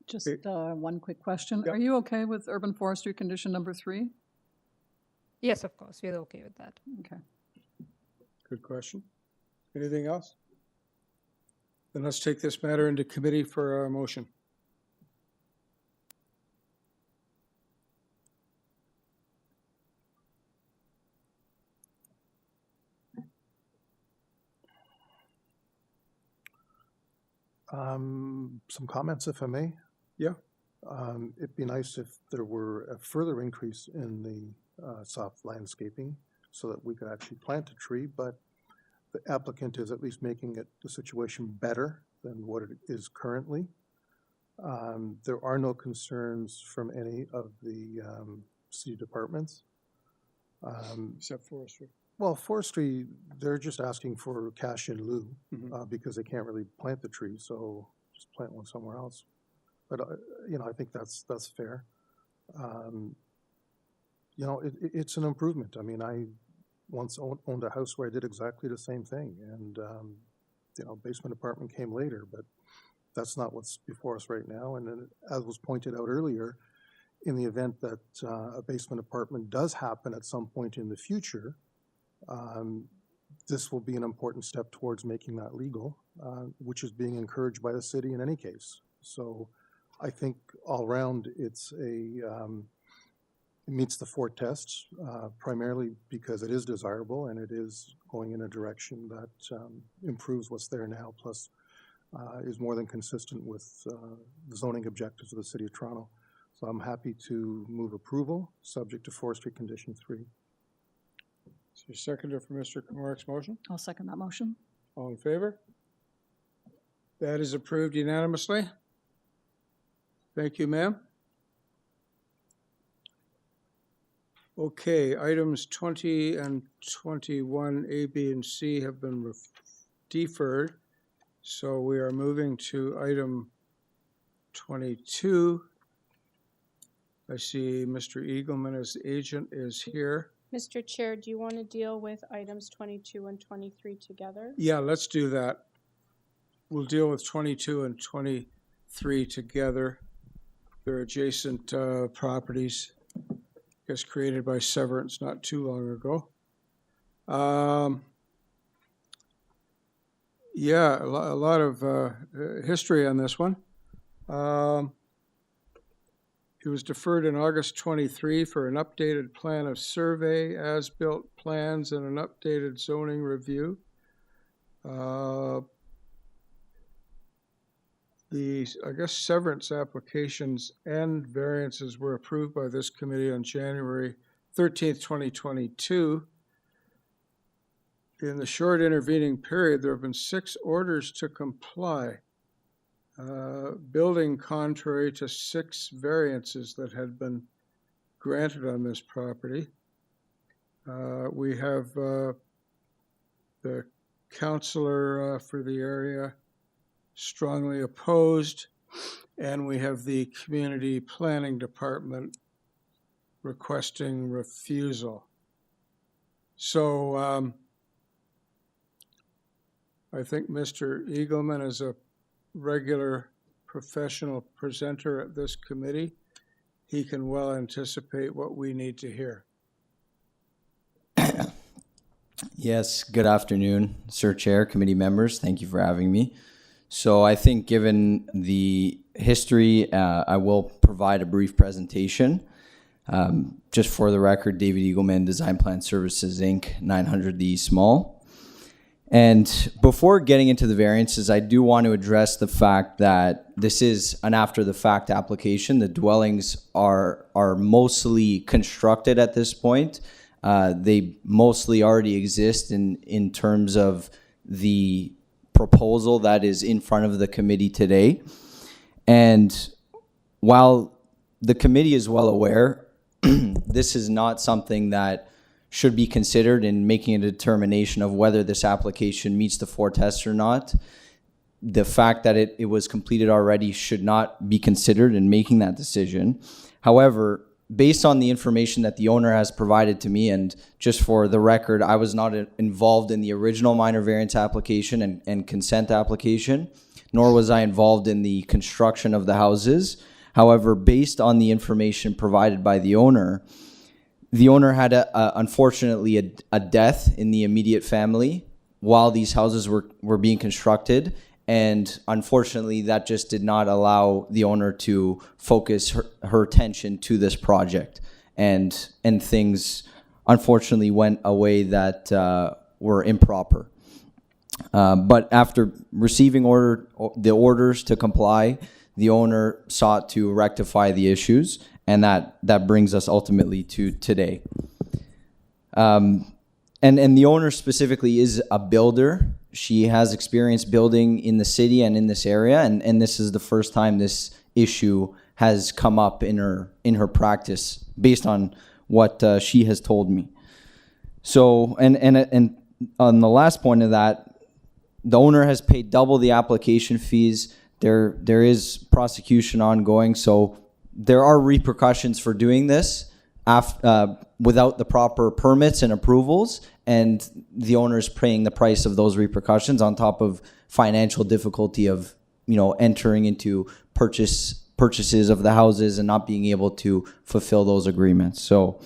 Speaker 6: Just one quick question. Are you okay with urban forestry condition number 3?
Speaker 13: Yes, of course, we're okay with that.
Speaker 6: Okay.
Speaker 1: Good question. Anything else? Then let's take this matter into committee for a motion.
Speaker 7: Some comments, if I may.
Speaker 1: Yeah.
Speaker 7: It'd be nice if there were a further increase in the soft landscaping so that we could actually plant a tree, but the applicant is at least making it the situation better than what it is currently. There are no concerns from any of the city departments.
Speaker 1: Except forestry.
Speaker 7: Well, forestry, they're just asking for cash in lieu because they can't really plant the tree, so just plant one somewhere else. But, I think that's fair. It's an improvement. I mean, I once owned a house where I did exactly the same thing, and, basement apartment came later, but that's not what's before us right now. And then, as was pointed out earlier, in the event that a basement apartment does happen at some point in the future, this will be an important step towards making that legal, which is being encouraged by the city in any case. So I think all around it meets the 4 tests, primarily because it is desirable and it is going in a direction that improves what's there now, plus is more than consistent with the zoning objectives of the City of Toronto. So I'm happy to move approval, subject to forestry condition 3.
Speaker 1: Is there a seconder for Mr. Komarik's motion?
Speaker 6: I'll second that motion.
Speaker 1: All in favor? That is approved unanimously. Thank you, ma'am. Okay, items 20 and 21, A, B, and C have been deferred. So we are moving to item 22. I see Mr. Eagleman as the agent is here.
Speaker 3: Mr. Chair, do you want to deal with items 22 and 23 together?
Speaker 1: Yeah, let's do that. We'll deal with 22 and 23 together. They're adjacent properties, I guess created by severance not too long ago. Yeah, a lot of history on this one. It was deferred in August 23 for an updated plan of survey, as-built plans, and an updated zoning review. I guess, severance applications and variances were approved by this committee on January 13th, 2022. In the short intervening period, there have been 6 orders to comply, building contrary to 6 variances that had been granted on this property. We have the councillor for the area strongly opposed, and we have the community planning department requesting refusal. So I think Mr. Eagleman is a regular professional presenter at this committee. He can well anticipate what we need to hear.
Speaker 15: Yes, good afternoon, Sir Chair, committee members. Thank you for having me. So I think given the history, I will provide a brief presentation. Just for the record, David Eagleman, Design Plan Services, Inc., 900 the East Mall. And before getting into the variances, I do want to address the fact that this is an after-the-fact application. The dwellings are mostly constructed at this point. They mostly already exist in terms of the proposal that is in front of the committee today. And while the committee is well aware, this is not something that should be considered in making a determination of whether this application meets the 4 tests or not. The fact that it was completed already should not be considered in making that decision. However, based on the information that the owner has provided to me, and just for the record, I was not involved in the original minor variance application and consent application, nor was I involved in the construction of the houses. However, based on the information provided by the owner had unfortunately a death in the immediate family while these houses were being constructed. And unfortunately, that just did not allow the owner to focus her attention to this project. And things unfortunately went a way that were improper. But after receiving the orders to comply, the owner sought to rectify the issues. And that brings us ultimately to today. And the owner specifically is a builder. She has experience building in the city and in this area, and this is the first time this issue has come up in her practice based on what she has told me. So, and on the last point of that, the owner has paid double the application fees. There is prosecution ongoing, so there are repercussions for doing this without the proper permits and approvals, and the owner is paying the price of those repercussions on top of financial difficulty of, entering into purchases of the houses and not being able to fulfill those agreements. So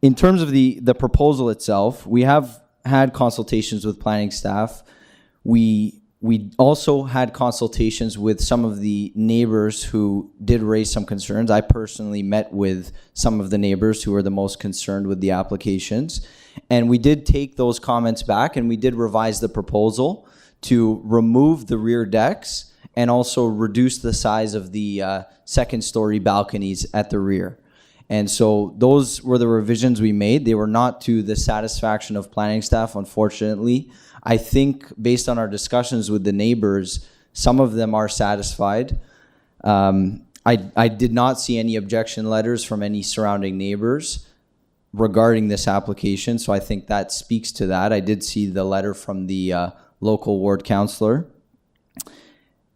Speaker 15: in terms of the proposal itself, we have had consultations with planning staff. We also had consultations with some of the neighbors who did raise some concerns. I personally met with some of the neighbors who were the most concerned with the applications. And we did take those comments back, and we did revise the proposal to remove the rear decks and also reduce the size of the second-story balconies at the rear. And so those were the revisions we made. They were not to the satisfaction of planning staff, unfortunately. I think based on our discussions with the neighbors, some of them are satisfied. I did not see any objection letters from any surrounding neighbors regarding this application, so I think that speaks to that. I did see the letter from the local ward councillor,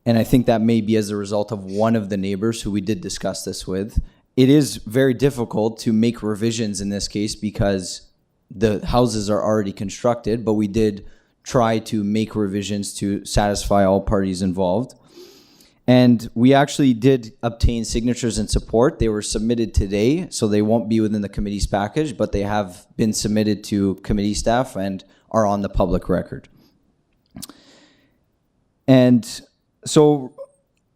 Speaker 15: and I think that may be as a result of one of the neighbors who we did discuss this with. It is very difficult to make revisions in this case because the houses are already constructed, but we did try to make revisions to satisfy all parties involved. And we actually did obtain signatures and support. They were submitted today, so they won't be within the committee's package, but they have been submitted to committee staff and are on the public record. And so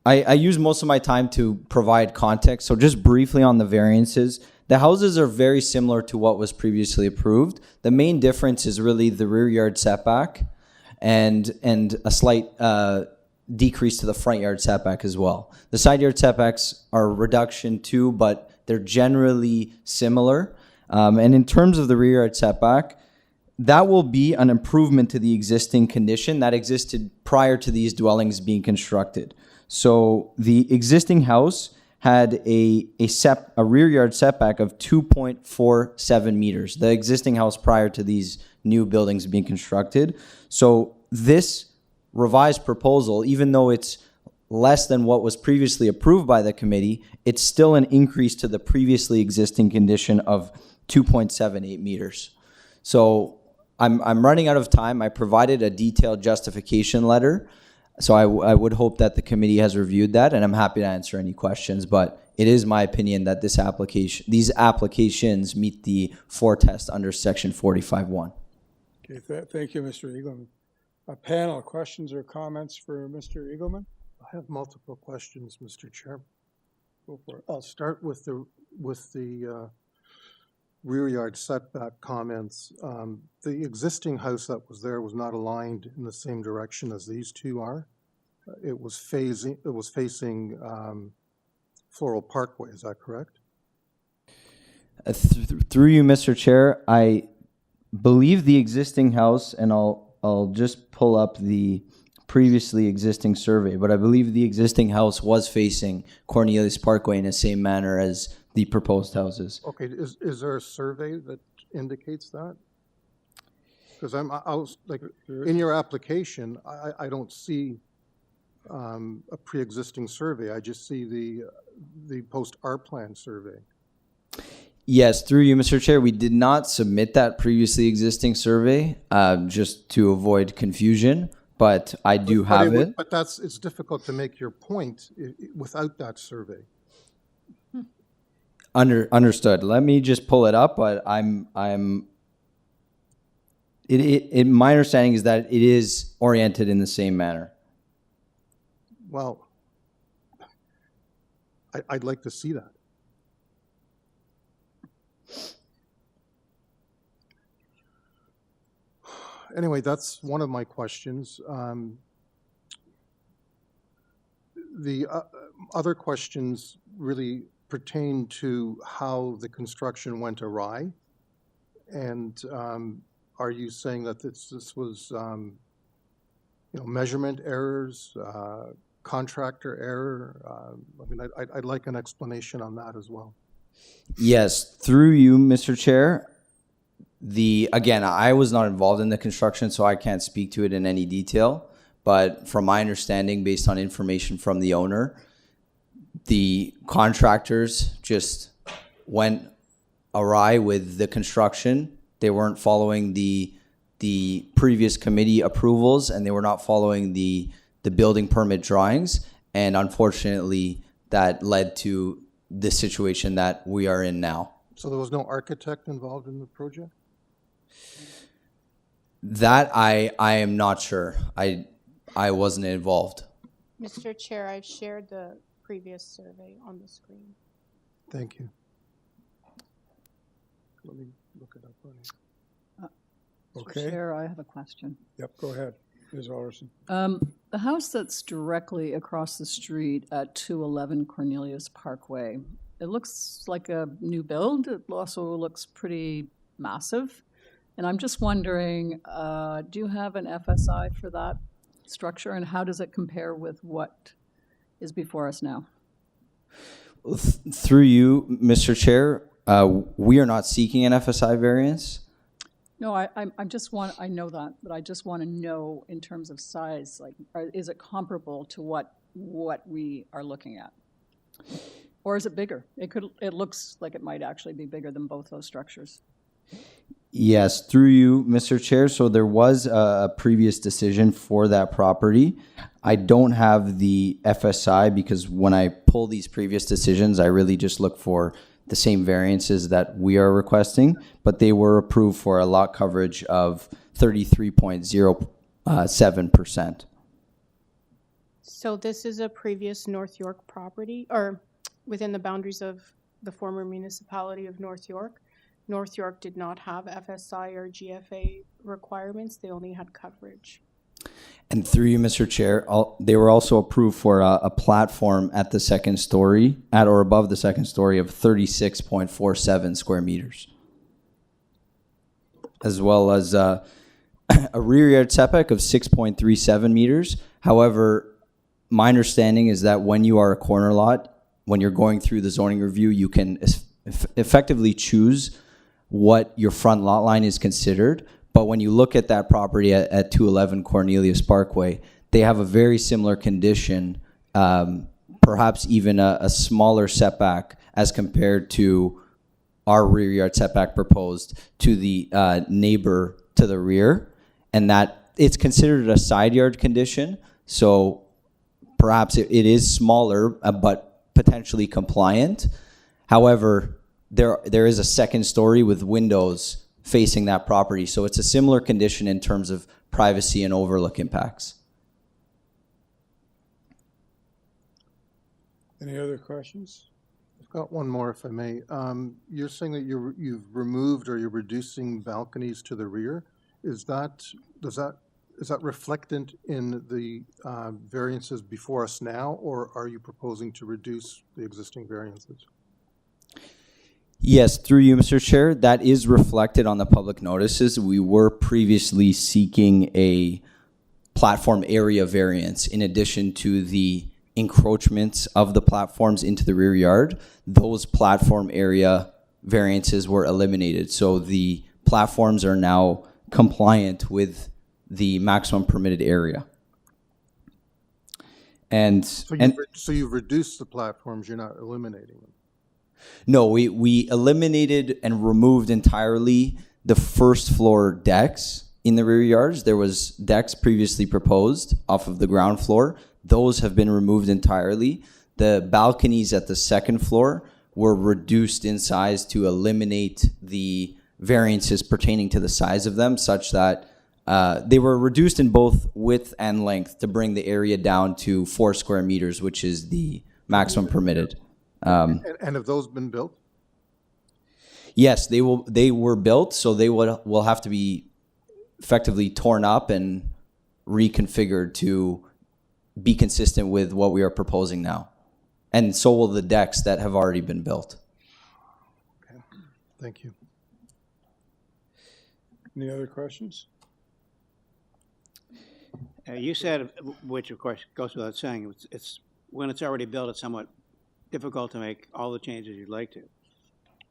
Speaker 15: I use most of my time to provide context. So just briefly on the variances, the houses are very similar to what was previously approved. The main difference is really the rear yard setback and a slight decrease to the front yard setback as well. The side yard setbacks are a reduction too, but they're generally similar. And in terms of the rear yard setback, that will be an improvement to the existing condition that existed prior to these dwellings being constructed. So the existing house had a rear yard setback of 2.47 meters, the existing house prior to these new buildings being constructed. So this revised proposal, even though it's less than what was previously approved by the committee, it's still an increase to the previously existing condition of 2.78 meters. So I'm running out of time. I provided a detailed justification letter. So I would hope that the committee has reviewed that, and I'm happy to answer any questions. But it is my opinion that these applications meet the 4 test under Section 45(1).
Speaker 1: Okay, thank you, Mr. Eagleman. A panel, questions or comments for Mr. Eagleman?
Speaker 7: I have multiple questions, Mr. Chair.
Speaker 1: Go for it.
Speaker 7: I'll start with the rear yard setback comments. The existing house that was there was not aligned in the same direction as these two are. It was facing Floral Parkway. Is that correct?
Speaker 15: Through you, Mr. Chair, I believe the existing house, and I'll just pull up the previously existing survey, but I believe the existing house was facing Cornelius Parkway in the same manner as the proposed houses.
Speaker 7: Okay, is there a survey that indicates that? Because I was like, in your application, I don't see a pre-existing survey. I just see the post-art plan survey.
Speaker 15: Yes, through you, Mr. Chair, we did not submit that previously existing survey just to avoid confusion, but I do have it.
Speaker 7: But it's difficult to make your point without that survey.
Speaker 15: Understood. Let me just pull it up, but my understanding is that it is oriented in the same manner.
Speaker 7: Well, I'd like to see that. Anyway, that's one of my questions. The other questions really pertain to how the construction went awry. And are you saying that this was measurement errors, contractor error? I mean, I'd like an explanation on that as well.
Speaker 15: Yes, through you, Mr. Chair. Again, I was not involved in the construction, so I can't speak to it in any detail. But from my understanding, based on information from the owner, the contractors just went awry with the construction. They weren't following the previous committee approvals, and they were not following the building permit drawings. And unfortunately, that led to the situation that we are in now.
Speaker 7: So there was no architect involved in the project?
Speaker 15: That I am not sure. I wasn't involved.
Speaker 3: Mr. Chair, I've shared the previous survey on the screen.
Speaker 7: Thank you. Let me look it up on here.
Speaker 1: Okay.
Speaker 6: Chair, I have a question.
Speaker 1: Yep, go ahead, Ms. Alderson.
Speaker 6: The house that's directly across the street at 211 Cornelius Parkway, it looks like a new build. It also looks pretty massive. And I'm just wondering, do you have an FSI for that structure, and how does it compare with what is before us now?
Speaker 15: Through you, Mr. Chair, we are not seeking an FSI variance.
Speaker 6: No, I just want, I know that, but I just want to know in terms of size, like, is it comparable to what we are looking at? Or is it bigger? It looks like it might actually be bigger than both those structures.
Speaker 15: Yes, through you, Mr. Chair. So there was a previous decision for that property. I don't have the FSI because when I pull these previous decisions, I really just look for the same variances that we are requesting, but they were approved for a lot coverage of 33.07%.
Speaker 3: So this is a previous North York property, or within the boundaries of the former municipality of North York. North York did not have FSI or GFA requirements. They only had coverage.
Speaker 15: And through you, Mr. Chair, they were also approved for a platform at the second story, at or above the second story, of 36.47 square meters, as well as a rear yard setback of 6.37 meters. However, my understanding is that when you are a corner lot, when you're going through the zoning review, you can effectively choose what your front lot line is considered. But when you look at that property at 211 Cornelius Parkway, they have a very similar condition, perhaps even a smaller setback as compared to our rear yard setback proposed to the neighbor to the rear, and that it's considered a side yard condition. So perhaps it is smaller, but potentially compliant. However, there is a second story with windows facing that property. So it's a similar condition in terms of privacy and overlook impacts.
Speaker 1: Any other questions?
Speaker 7: I've got one more, if I may. You're saying that you've removed or you're reducing balconies to the rear. Is that reflected in the variances before us now, or are you proposing to reduce the existing variances?
Speaker 15: Yes, through you, Mr. Chair, that is reflected on the public notices. We were previously seeking a platform area variance in addition to the encroachments of the platforms into the rear yard. Those platform area variances were eliminated. So the platforms are now compliant with the maximum permitted area. So
Speaker 7: you've reduced the platforms, you're not eliminating them?
Speaker 15: No, we eliminated and removed entirely the first floor decks in the rear yards. There was decks previously proposed off of the ground floor. Those have been removed entirely. The balconies at the second floor were reduced in size to eliminate the variances pertaining to the size of them, such that they were reduced in both width and length to bring the area down to 4 square meters, which is the maximum permitted.
Speaker 7: And have those been built?
Speaker 15: Yes, they were built, so they will have to be effectively torn up and reconfigured to be consistent with what we are proposing now. And so will the decks that have already been built.
Speaker 7: Okay, thank you.
Speaker 1: Any other questions?
Speaker 12: You said, which of course goes without saying, it's when it's already built, it's somewhat difficult to make all the changes you'd like to.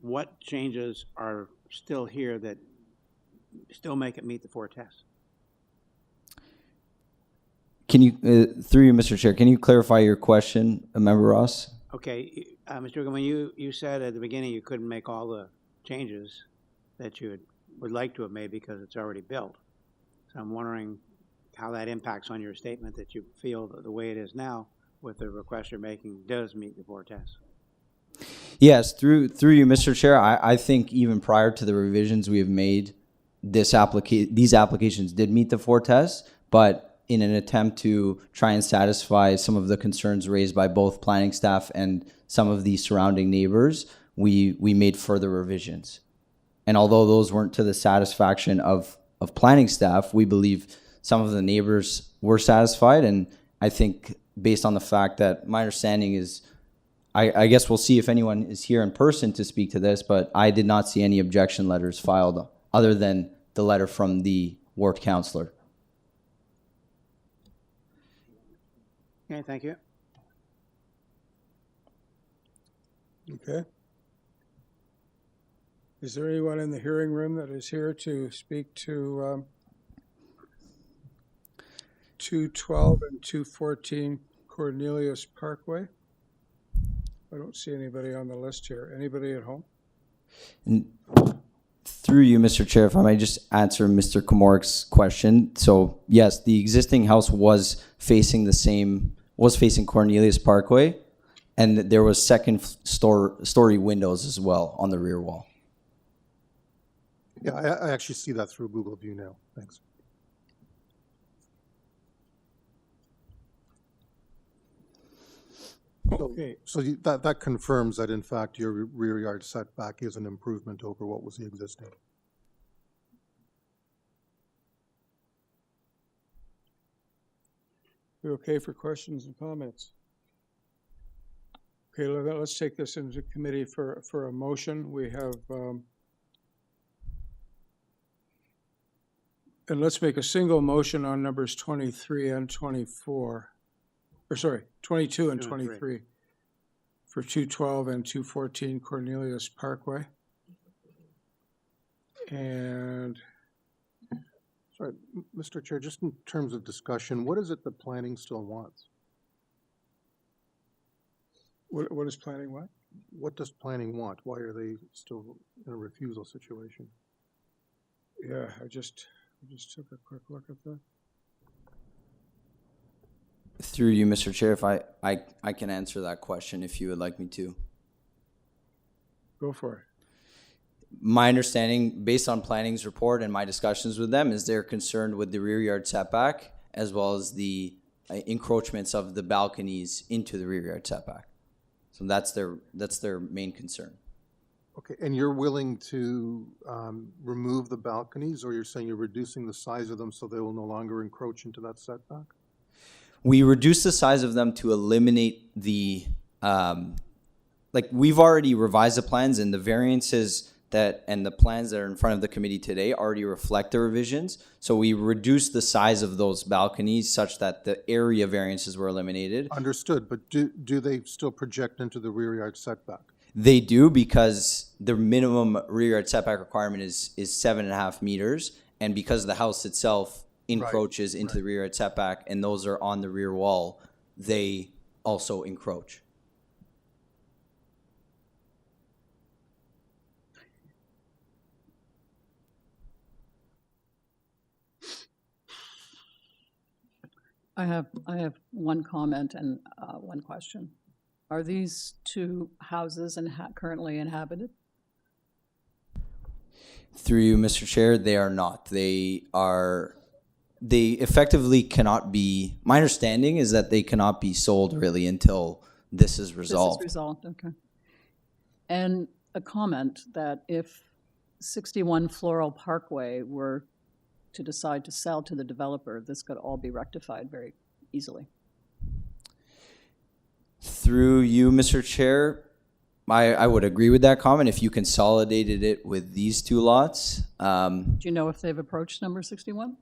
Speaker 12: What changes are still here that still make it meet the 4 tests.
Speaker 15: Can you, through you, Mr. Chair, can you clarify your question, Member Ross?
Speaker 12: Okay, Mr. Wigan, when you said at the beginning you couldn't make all the changes that you would like to have made because it's already built. So I'm wondering how that impacts on your statement that you feel that the way it is now with the request you're making does meet the 4 tests.
Speaker 15: Yes, through you, Mr. Chair, I think even prior to the revisions we have made, these applications did meet the 4 tests, but in an attempt to try and satisfy some of the concerns raised by both planning staff and some of the surrounding neighbors, we made further revisions. And although those weren't to the satisfaction of planning staff, we believe some of the neighbors were satisfied. And I think based on the fact that my understanding is, I guess we'll see if anyone is here in person to speak to this, but I did not see any objection letters filed other than the letter from the ward councillor.
Speaker 12: Okay, thank you.
Speaker 1: Okay. Is there anyone in the hearing room that is here to speak to 212 and 214 Cornelius Parkway? I don't see anybody on the list here. Anybody at home?
Speaker 15: And through you, Mr. Chair, if I may just answer Mr. Komorik's question. So yes, the existing house was facing Cornelius Parkway, and there was second story windows as well on the rear wall.
Speaker 7: Yeah, I actually see that through Google View now. Thanks.
Speaker 1: Okay.
Speaker 7: So that confirms that in fact your rear yard setback is an improvement over what was the existing.
Speaker 1: We okay for questions and comments? Okay, let's take this into committee for a motion. We have, and let's make a single motion on numbers 23 and 24. Or sorry, 22 and 23 for 212 and 214 Cornelius Parkway. And
Speaker 7: sorry, Mr. Chair, just in terms of discussion, what is it that planning still wants?
Speaker 1: what is planning what?
Speaker 7: What does planning want? Why are they still in a refusal situation?
Speaker 1: Yeah, I just took a quick look at that.
Speaker 15: Through you, Mr. Chair, if I can answer that question if you would like me to.
Speaker 1: Go for it.
Speaker 15: My understanding, based on planning's report and my discussions with them, is they're concerned with the rear yard setback as well as the encroachments of the balconies into the rear yard setback. So that's their main concern.
Speaker 7: Okay, and you're willing to remove the balconies, or you're saying you're reducing the size of them so they will no longer encroach into that setback?
Speaker 15: We reduce the size of them to eliminate the, we've already revised the plans, and the variances and the plans that are in front of the committee today already reflect the revisions. So we reduced the size of those balconies such that the area variances were eliminated.
Speaker 7: Understood, but do they still project into the rear yard setback?
Speaker 15: They do, because the minimum rear yard setback requirement is 7.5 meters, and because the house itself encroaches into the rear yard setback, and those are on the rear wall, they also encroach.
Speaker 6: I have one comment and one question. Are these two houses currently inhabited?
Speaker 15: Through you, Mr. Chair, they are not. They effectively cannot be, my understanding is that they cannot be sold really until this is resolved.
Speaker 6: This is resolved, okay. And a comment that if 61 Floral Parkway were to decide to sell to the developer, this could all be rectified very easily.
Speaker 15: Through you, Mr. Chair, I would agree with that comment if you consolidated it with these two lots.
Speaker 6: Do you know if they've approached number 61?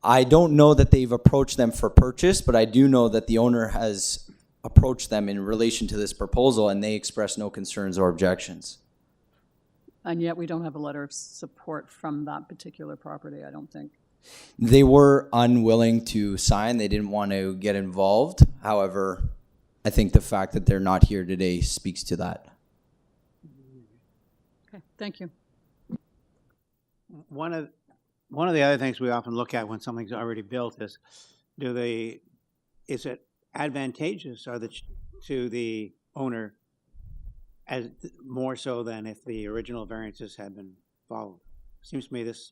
Speaker 15: I don't know that they've approached them for purchase, but I do know that the owner has approached them in relation to this proposal, and they expressed no concerns or objections.
Speaker 6: And yet we don't have a letter of support from that particular property, I don't think.
Speaker 15: They were unwilling to sign. They didn't want to get involved. However, I think the fact that they're not here today speaks to that.
Speaker 6: Okay, thank you.
Speaker 12: One of the other things we often look at when something's already built is, is it advantageous to the owner as more so than if the original variances had been followed? Seems to me this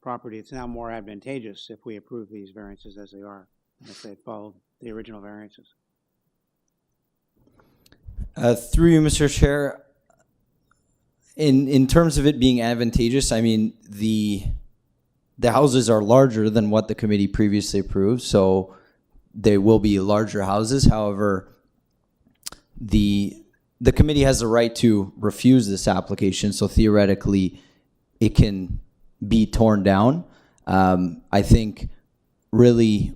Speaker 12: property, it's now more advantageous if we approve these variances as they are, than if they followed the original variances.
Speaker 15: Through you, Mr. Chair, in terms of it being advantageous, I mean, the houses are larger than what the committee previously approved, so they will be larger houses. However, the committee has the right to refuse this application, so theoretically it can be torn down. I think really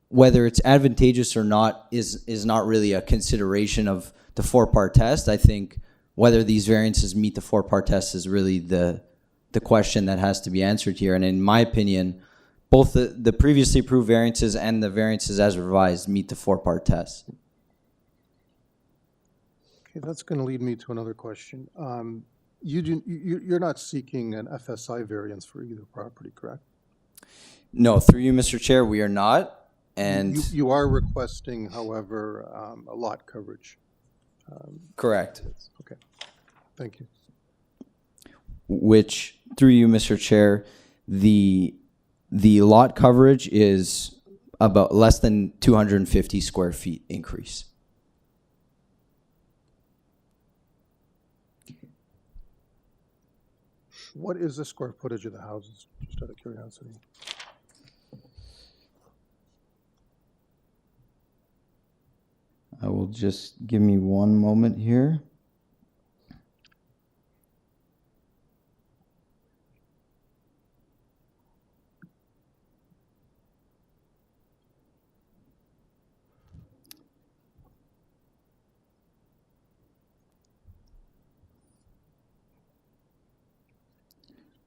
Speaker 15: whether it's advantageous or not is not really a consideration of the four-part test. I think whether these variances meet the four-part test is really the question that has to be answered here. And in my opinion, both the previously approved variances and the variances as revised meet the four-part test.
Speaker 7: Okay, that's going to lead me to another question. You're not seeking an FSI variance for either property, correct?
Speaker 15: No, through you, Mr. Chair, we are not. And
Speaker 7: you are requesting, however, a lot coverage.
Speaker 15: Correct.
Speaker 7: Okay, thank you.
Speaker 15: Which, through you, Mr. Chair, the lot coverage is about less than 250 square feet increase.
Speaker 7: What is the square footage of the houses, just out of curiosity?
Speaker 15: I will just give me one moment here.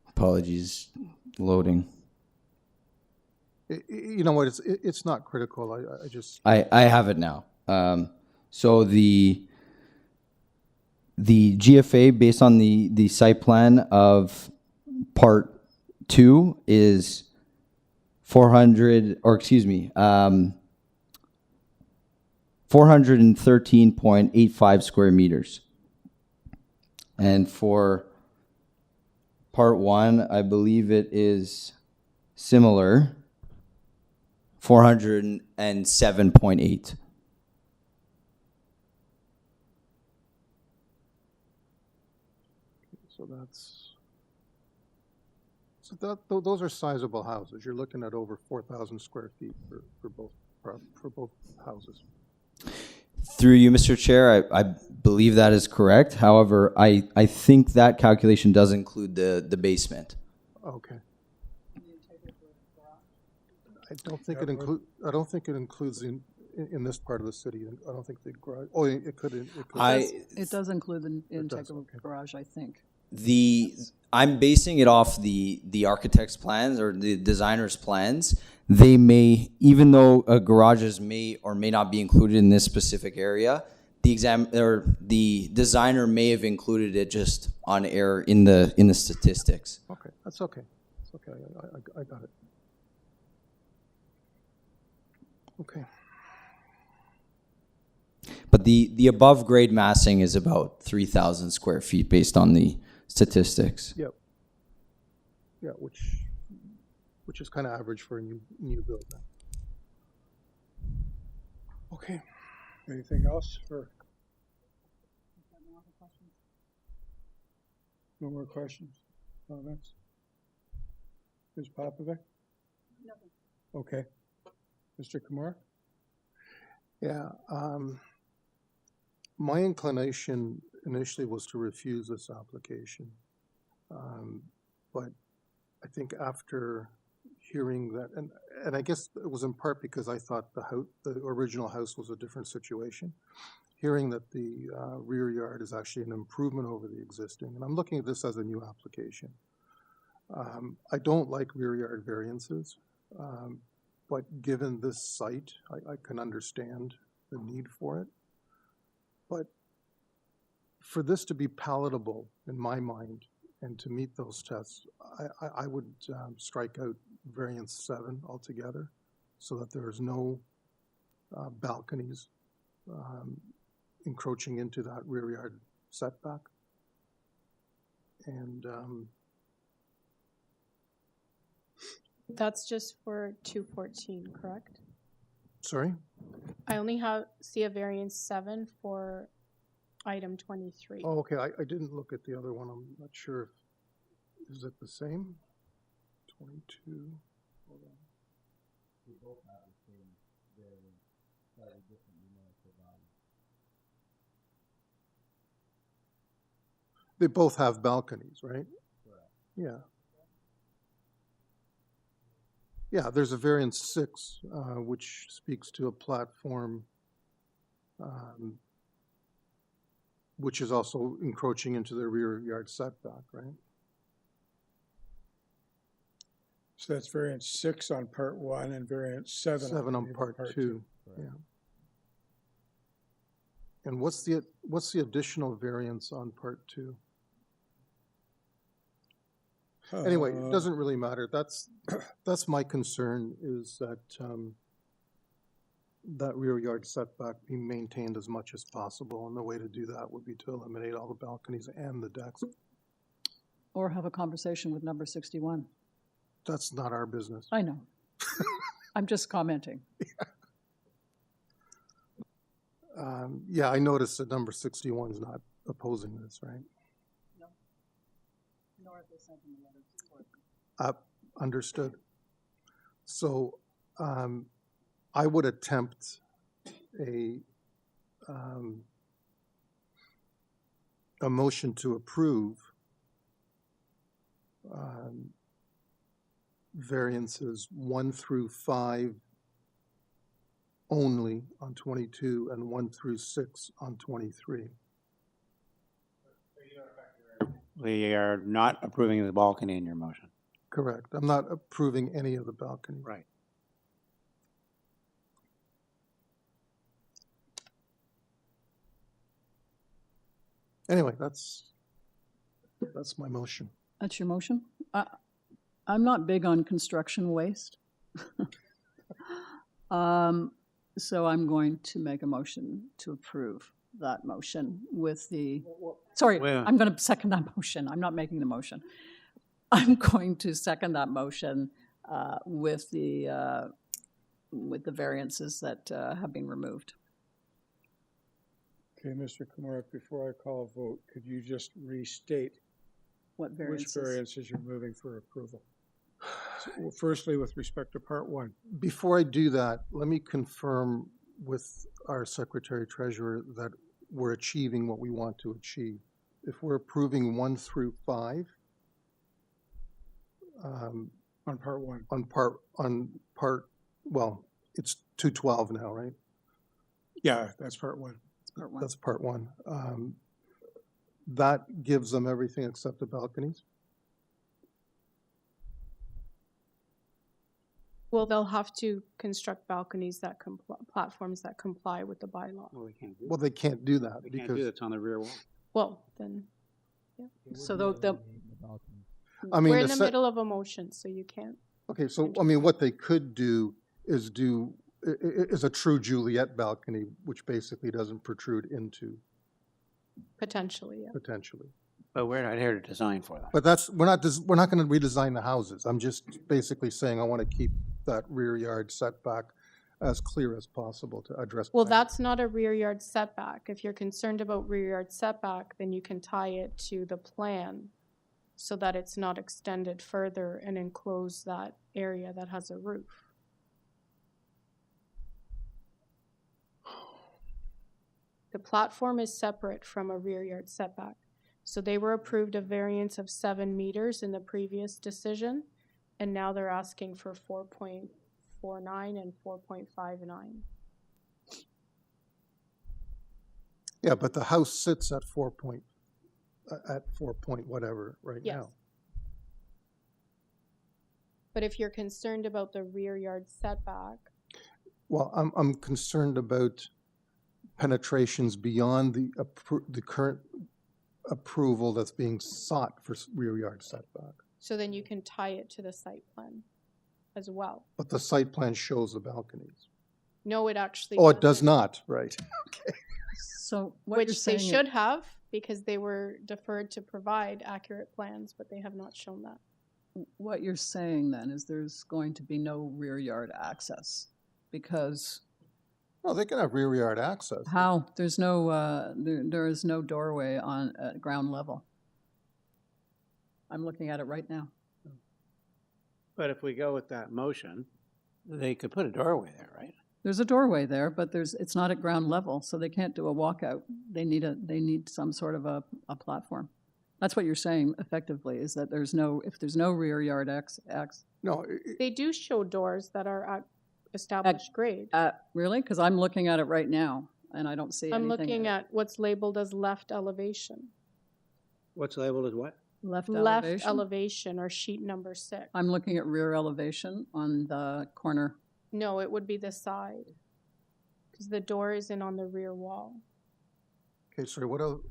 Speaker 15: Apologies, loading.
Speaker 7: You know what? It's not critical. I just.
Speaker 15: I have it now. So the GFA based on the site plan of part 2 is 413.85 square meters. And for part 1, I believe it is similar, 407.8.
Speaker 7: Those are sizable houses. You're looking at over 4,000 square feet for both houses.
Speaker 15: Through you, Mr. Chair, I believe that is correct. However, I think that calculation does include the basement.
Speaker 7: Okay. I don't think it includes in this part of the city. I don't think the garage. Oh, it could.
Speaker 6: It does include the integral garage, I think.
Speaker 15: I'm basing it off the architect's plans or the designer's plans. They may, even though garages may or may not be included in this specific area, the designer may have included it just on error in the statistics.
Speaker 7: Okay, that's okay. It's okay. I got it. Okay.
Speaker 15: But the above grade massing is about 3,000 square feet based on the statistics.
Speaker 7: Yep. Yeah, which is kind of average for a new build.
Speaker 1: Okay. Anything else for? No more questions? Comments? Ms. Popovic?
Speaker 6: Nothing.
Speaker 1: Okay. Mr. Kumar?
Speaker 7: Yeah. My inclination initially was to refuse this application. But I think after hearing that, and I guess it was in part because I thought the original house was a different situation. hearing that the rear yard is actually an improvement over the existing, and I'm looking at this as a new application. I don't like rear yard variances, but given this site, I can understand the need for it. But for this to be palatable in my mind and to meet those tests, I would strike out variance 7 altogether so that there is no balconies encroaching into that rear yard setback. And
Speaker 3: That's just for 214, correct?
Speaker 7: sorry?
Speaker 3: I only see a variance 7 for item 23.
Speaker 7: Oh, okay, I didn't look at the other one. I'm not sure if, is it the same? 22, hold on.
Speaker 16: They both have the same variance, slightly different numerical value.
Speaker 7: They both have balconies, right?
Speaker 16: Correct.
Speaker 7: Yeah. Yeah, there's a variance 6, which speaks to a platform, which is also encroaching into the rear yard setback, right?
Speaker 1: So that's variance 6 on part 1 and variance 7.
Speaker 7: 7 on part 2, yeah. And what's the additional variance on part 2? Anyway, it doesn't really matter. That's my concern, is that that rear yard setback be maintained as much as possible, and the way to do that would be to eliminate all the balconies and the decks.
Speaker 6: Or have a conversation with number 61.
Speaker 7: That's not our business.
Speaker 6: I know. I'm just commenting.
Speaker 7: Yeah, I noticed that number 61 is not opposing this, right?
Speaker 6: No. Nor have they sent them a letter of support.
Speaker 7: Understood. So I would attempt a motion to approve variances 1 through 5 only on 22 and 1 through 6 on 23.
Speaker 12: We are not approving the balcony in your motion.
Speaker 7: Correct. I'm not approving any of the balcony.
Speaker 12: Right.
Speaker 7: Anyway, that's my motion.
Speaker 6: That's your motion? I'm not big on construction waste. So I'm going to make a motion to approve that motion with the, sorry, I'm going to second that motion. I'm not making the motion. I'm going to second that motion with the variances that have been removed.
Speaker 1: Okay, Mr. Komarek, before I call a vote, could you just restate
Speaker 6: What variances?
Speaker 1: which variances you're moving for approval? So, well, firstly, with respect to part 1.
Speaker 7: Before I do that, let me confirm with our Secretary Treasurer that we're achieving what we want to achieve. If we're approving 1 through 5,
Speaker 1: On part 1.
Speaker 7: on part, well, it's 212 now, right?
Speaker 1: Yeah, that's part 1.
Speaker 6: Part 1.
Speaker 7: That's part 1. That gives them everything except the balconies?
Speaker 3: Well, they'll have to construct balconies that platforms that comply with the bylaw.
Speaker 12: Well, we can't do
Speaker 7: Well, they can't do that
Speaker 12: They can't
Speaker 7: because,
Speaker 12: do that. It's on the rear wall.
Speaker 3: Well, then,
Speaker 6: So they'll
Speaker 7: I mean,
Speaker 3: we're in the middle of a motion, so you can't.
Speaker 7: okay, so, I mean, what they could do is a true Juliet balcony, which basically doesn't protrude into,
Speaker 3: Potentially, yeah.
Speaker 7: potentially.
Speaker 12: But we're not here to design for that.
Speaker 7: But we're not going to redesign the houses. I'm just basically saying I want to keep that rear yard setback as clear as possible to address.
Speaker 3: Well,
Speaker 7: planning.
Speaker 3: that's not a rear yard setback. If you're concerned about rear yard setback, then you can tie it to the plan so that it's not extended further and enclose that area that has a roof. The platform is separate from a rear yard setback. So they were approved a variance of 7 meters in the previous decision, and now they're asking for 4.49 and 4.59.
Speaker 7: Yeah, but the house sits at 4 point whatever right
Speaker 3: Yes.
Speaker 7: now.
Speaker 3: But if you're concerned about the rear yard setback,
Speaker 7: Well, I'm concerned about penetrations beyond the current approval that's being sought for rear yard setback.
Speaker 3: so then you can tie it to the site plan as well.
Speaker 7: But the site plan shows the balconies.
Speaker 3: No, it actually
Speaker 7: Oh, it does
Speaker 3: doesn't.
Speaker 7: not, right?
Speaker 6: So what you're
Speaker 3: Which they
Speaker 6: saying,
Speaker 3: should have, because they were deferred to provide accurate plans, but they have not shown that.
Speaker 6: what you're saying then is there's going to be no rear yard access because
Speaker 7: No, they can have rear yard access.
Speaker 6: how? There's no, there is no doorway on ground level. I'm looking at it right now.
Speaker 12: But if we go with that motion, they could put a doorway there, right?
Speaker 6: There's a doorway there, but it's not at ground level, so they can't do a walkout. They need some sort of a platform. That's what you're saying effectively, is that if there's no rear yard access.
Speaker 7: No,
Speaker 3: They do show doors that are at established grade.
Speaker 6: Really? Because I'm looking at it right now, and I don't see
Speaker 3: I'm
Speaker 6: anything.
Speaker 3: looking at what's labeled as left elevation.
Speaker 12: What's labeled as what?
Speaker 6: Left
Speaker 3: Left
Speaker 6: elevation?
Speaker 3: elevation, or sheet number 6.
Speaker 6: I'm looking at rear elevation on the corner.
Speaker 3: No, it would be the side, because the door isn't on the rear wall.
Speaker 7: okay, sorry, what else?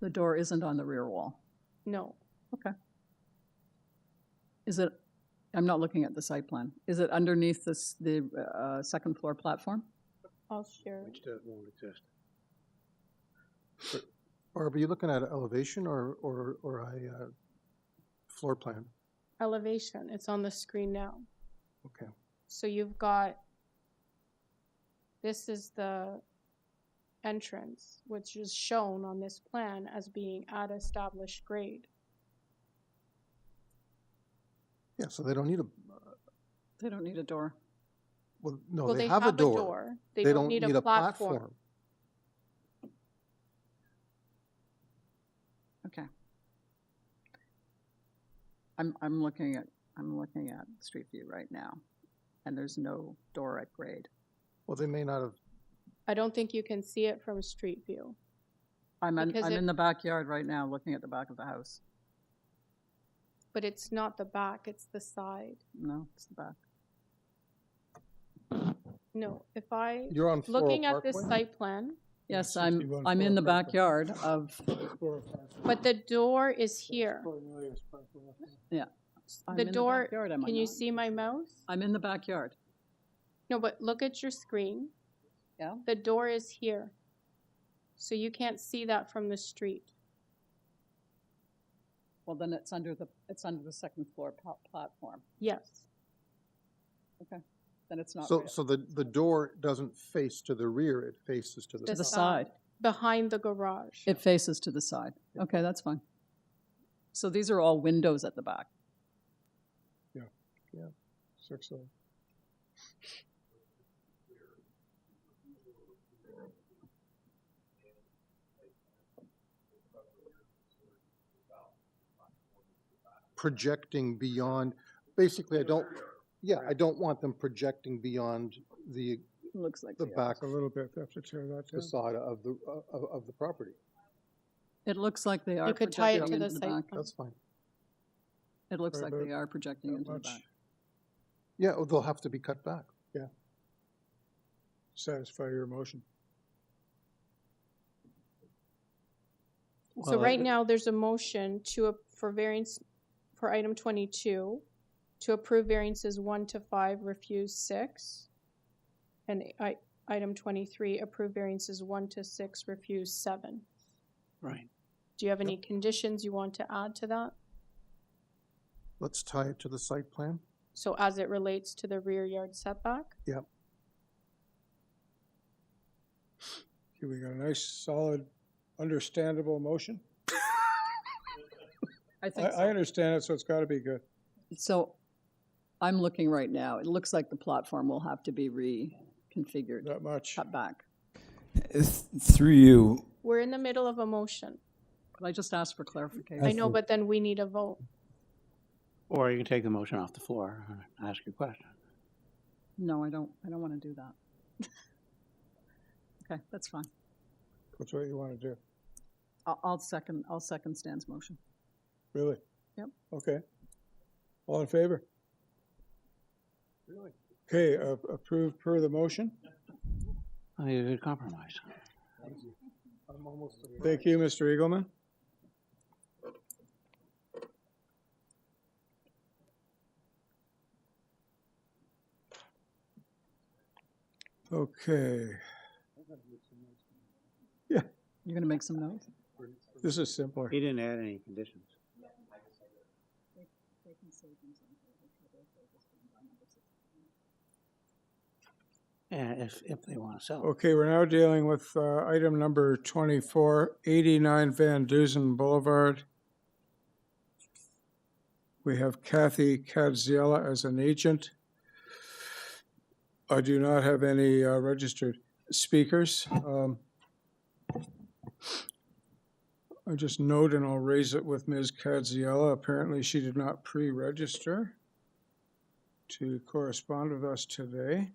Speaker 6: The door isn't on the rear wall.
Speaker 3: No,
Speaker 6: Okay. Is it, I'm not looking at the site plan. Is it underneath the second floor platform?
Speaker 3: I'll share.
Speaker 12: Which won't exist.
Speaker 7: Barb, are you looking at elevation or a floor plan?
Speaker 3: Elevation, it's on the screen now.
Speaker 7: Okay.
Speaker 3: So you've got, this is the entrance, which is shown on this plan as being at established grade.
Speaker 7: Yeah, so they don't need
Speaker 6: They don't need a door.
Speaker 7: well, no,
Speaker 3: Well,
Speaker 7: they have a door.
Speaker 3: They don't need a platform.
Speaker 6: Okay. I'm looking at Street View right now, and there's no door at grade.
Speaker 7: Well, they may not have,
Speaker 3: I don't think you can see it from street view.
Speaker 6: I'm
Speaker 3: Because
Speaker 6: in the backyard right now, looking at the back of the house.
Speaker 3: But it's not the back, it's the side.
Speaker 6: No, it's the back.
Speaker 3: No,
Speaker 7: You're on Floral
Speaker 3: looking at this
Speaker 7: Parkway?
Speaker 3: site plan,
Speaker 6: Yes, I'm in the backyard of,
Speaker 3: but the door is here.
Speaker 6: yeah. I'm
Speaker 3: The
Speaker 6: in
Speaker 3: door,
Speaker 6: backyard, am I
Speaker 3: can you
Speaker 6: not?
Speaker 3: see my mouse?
Speaker 6: I'm in the backyard.
Speaker 3: No, but look at your screen.
Speaker 6: Yeah.
Speaker 3: The door is here. So you can't see that from the street.
Speaker 6: Well, then it's under the second floor platform.
Speaker 3: Yes.
Speaker 6: Okay. Then it's not.
Speaker 7: so,
Speaker 6: real.
Speaker 7: so the door doesn't face to the rear, it faces to
Speaker 6: To
Speaker 7: the
Speaker 6: the
Speaker 7: side.
Speaker 6: side.
Speaker 3: Behind the garage.
Speaker 6: It faces to the side. Okay, that's fine. So these are all windows at the back.
Speaker 7: Yeah, 6 of them. Projecting beyond, basically, I don't want them projecting beyond the
Speaker 6: Looks like
Speaker 7: the
Speaker 6: they are.
Speaker 7: back
Speaker 1: A little bit, they have to tear that down.
Speaker 7: facade of the property.
Speaker 6: It looks like they are.
Speaker 3: You could tie it
Speaker 6: projecting
Speaker 3: to the
Speaker 6: into
Speaker 3: site
Speaker 6: back.
Speaker 3: plan.
Speaker 7: That's fine.
Speaker 6: It looks
Speaker 1: Right
Speaker 6: like they
Speaker 1: about
Speaker 6: are projecting
Speaker 1: that
Speaker 6: into the
Speaker 1: much.
Speaker 6: back.
Speaker 7: Yeah, they'll have to be cut back.
Speaker 1: Satisfy your motion.
Speaker 3: So right now, there's a motion for variance for item 22, to approve variances 1 to 5, refuse 6. And item 23, approve variances 1 to 6, refuse 7.
Speaker 12: Right.
Speaker 3: Do you have any conditions you want to add to that?
Speaker 7: Let's tie it to the site plan.
Speaker 3: So as it relates to the rear yard setback?
Speaker 7: Yep.
Speaker 1: Okay, we got a nice, solid, understandable motion.
Speaker 6: I think
Speaker 1: I understand it, so it's gotta be good.
Speaker 6: So I'm looking right now. It looks like the platform will have to be reconfigured.
Speaker 1: That much.
Speaker 6: Cut back.
Speaker 15: Through you,
Speaker 3: We're in the middle of a motion.
Speaker 6: Could I just ask for clarification?
Speaker 3: I know, but then we need a vote.
Speaker 12: Or you can take the motion off the floor and ask your question.
Speaker 6: No, I don't want to do that. Okay, that's fine.
Speaker 1: That's what you want to do.
Speaker 6: I'll second Stan's motion.
Speaker 1: Really?
Speaker 6: Yep.
Speaker 1: Okay. All in favor? Okay, approved per the motion.
Speaker 12: Oh, you good compromise.
Speaker 1: Thank you, Mr. Eagleman. Okay. Yeah,
Speaker 6: You're gonna make some notes?
Speaker 1: this is simpler.
Speaker 12: He didn't add any conditions. Yeah, if they want to sell.
Speaker 1: Okay, we're now dealing with item number 24, 89 Van Dusen Boulevard. We have Kathy Kadziela as an agent. I do not have any registered speakers. I just note, and I'll raise it with Ms. Kadziela. Apparently, she did not pre-register to correspond with us today.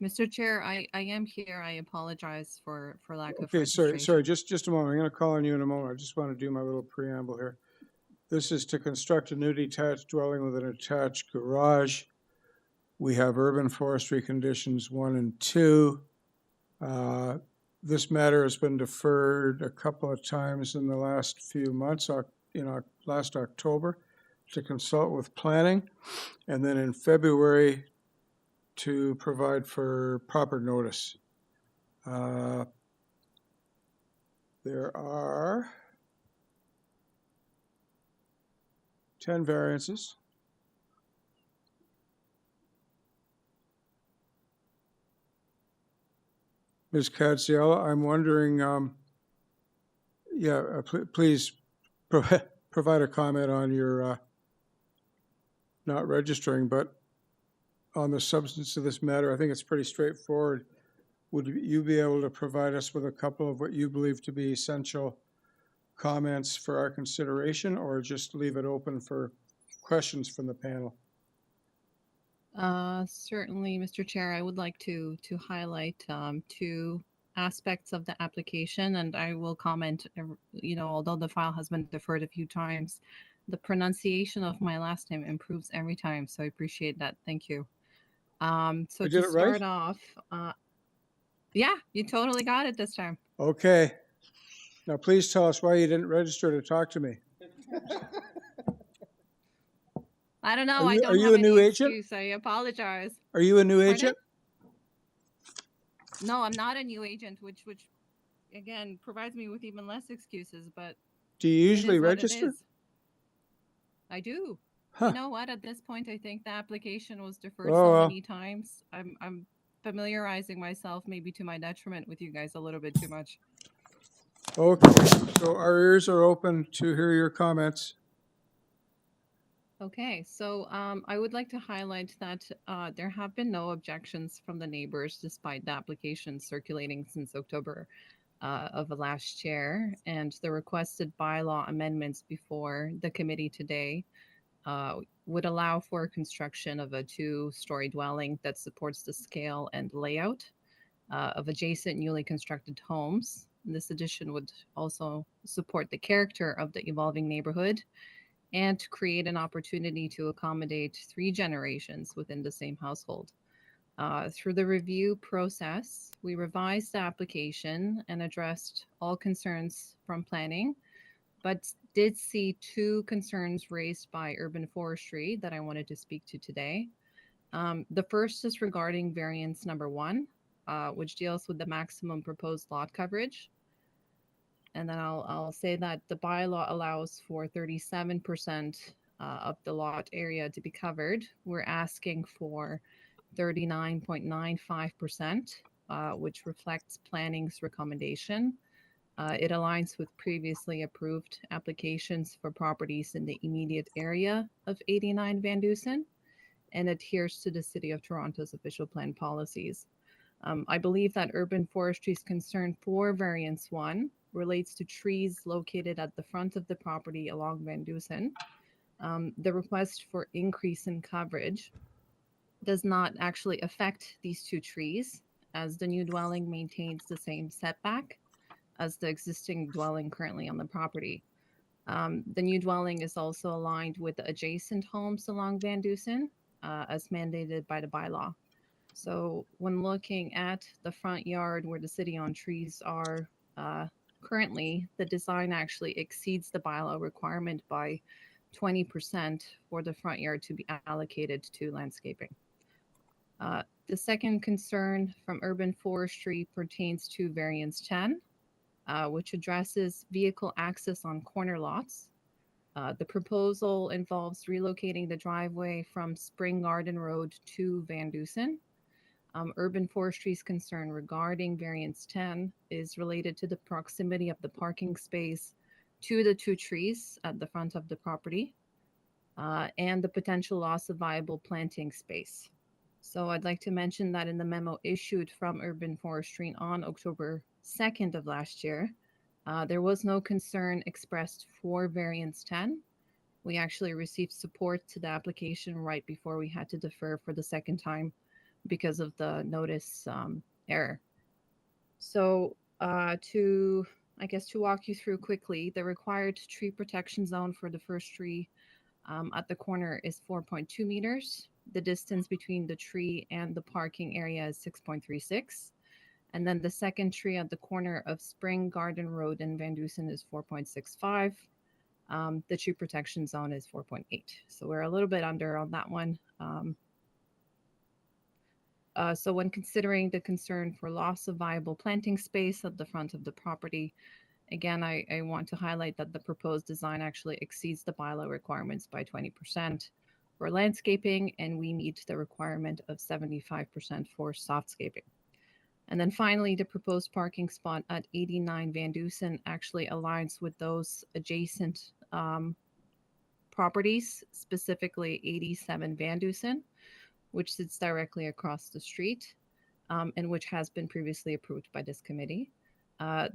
Speaker 17: Mr. Chair, I am here. I apologize for lack of
Speaker 1: Okay,
Speaker 17: registration.
Speaker 1: sorry, just a moment. I'm going to call on you in a moment. I just want to do my little preamble here. This is to construct a new detached dwelling with an attached garage. We have urban forestry conditions 1 and 2. This matter has been deferred a couple of times in the last few months, last October, to consult with planning, and then in February to provide for proper notice. There are 10 variances. Ms. Kadziela, I'm wondering, please provide a comment on your not registering, but on the substance of this matter. I think it's pretty straightforward. Would you be able to provide us with a couple of what you believe to be essential comments for our consideration, or just leave it open for questions from the panel?
Speaker 17: Certainly, Mr. Chair, I would like to highlight 2 aspects of the application, and I will comment, although the file has been deferred a few times, the pronunciation of my last name improves every time, so I appreciate that. Thank you. So to start off, yeah, you totally got it this time.
Speaker 1: Okay. Now, please tell us why you didn't register to talk to me.
Speaker 17: I don't know.
Speaker 1: Are
Speaker 17: I
Speaker 1: you-
Speaker 17: don't
Speaker 1: are you
Speaker 17: have
Speaker 1: a new
Speaker 17: any
Speaker 1: agent?
Speaker 17: excuse. I apologize.
Speaker 1: Are you a new
Speaker 17: Pardon?
Speaker 1: agent?
Speaker 17: No, I'm not a new agent, which again provides me with even less excuses. But
Speaker 1: Do you
Speaker 17: it
Speaker 1: usually
Speaker 17: is what it
Speaker 1: register?
Speaker 17: is. I do.
Speaker 1: Huh.
Speaker 17: You know what? At this point, I think the application was deferred
Speaker 1: Oh,
Speaker 17: so
Speaker 1: well.
Speaker 17: many times. I'm familiarizing myself, maybe to my detriment, with you guys a little bit too much.
Speaker 1: Okay, so our ears are open to hear your comments.
Speaker 17: Okay, so I would like to highlight that there have been no objections from the neighbors despite the application circulating since October of the last year, and the requested bylaw amendments before the committee today would allow for construction of a 2-story dwelling that supports the scale and layout of adjacent newly constructed homes. This addition would also support the character of the evolving neighborhood and to create an opportunity to accommodate 3 generations within the same household. Through the review process, we revised the application and addressed all concerns from planning, but did see 2 concerns raised by urban forestry that I wanted to speak to today. The first is regarding variance number 1, which deals with the maximum proposed lot coverage. And then I'll say that the bylaw allows for 37% of the lot area to be covered. We're asking for 39.95%, which reflects planning's recommendation. It aligns with previously approved applications for properties in the immediate area of 89 Van Dusen and adheres to the City of Toronto's official plan policies. I believe that urban forestry's concern for variance 1 relates to trees located at the front of the property along Van Dusen. The request for increase in coverage does not actually affect these two trees, as the new dwelling maintains the same setback as the existing dwelling currently on the property. The new dwelling is also aligned with the adjacent homes along Van Dusen, as mandated by the bylaw. So when looking at the front yard where the city-owned trees are currently, the design actually exceeds the bylaw requirement by 20% for the front yard to be allocated to landscaping. The second concern from urban forestry pertains to variance 10, which addresses vehicle access on corner lots. The proposal involves relocating the driveway from Spring Garden Road to Van Dusen. Urban forestry's concern regarding variance 10 is related to the proximity of the parking space to the two trees at the front of the property, and the potential loss of viable planting space. So I'd like to mention that in the memo issued from Urban Forestry on October 2nd of last year, there was no concern expressed for variance 10. We actually received support to the application right before we had to defer for the second time because of the notice error. So to walk you through quickly, the required tree protection zone for the first tree at the corner is 4.2 meters. The distance between the tree and the parking area is 6.36. And then the second tree at the corner of Spring Garden Road in Van Dusen is 4.65. The tree protection zone is 4.8. So we're a little bit under on that one. So when considering the concern for loss of viable planting space at the front of the property, again, I want to highlight that the proposed design actually exceeds the bylaw requirements by 20% for landscaping, and we meet the requirement of 75% for softscaping. And then finally, the proposed parking spot at 89 Van Dusen actually aligns with those adjacent properties, specifically 87 Van Dusen, which sits directly across the street, and which has been previously approved by this committee.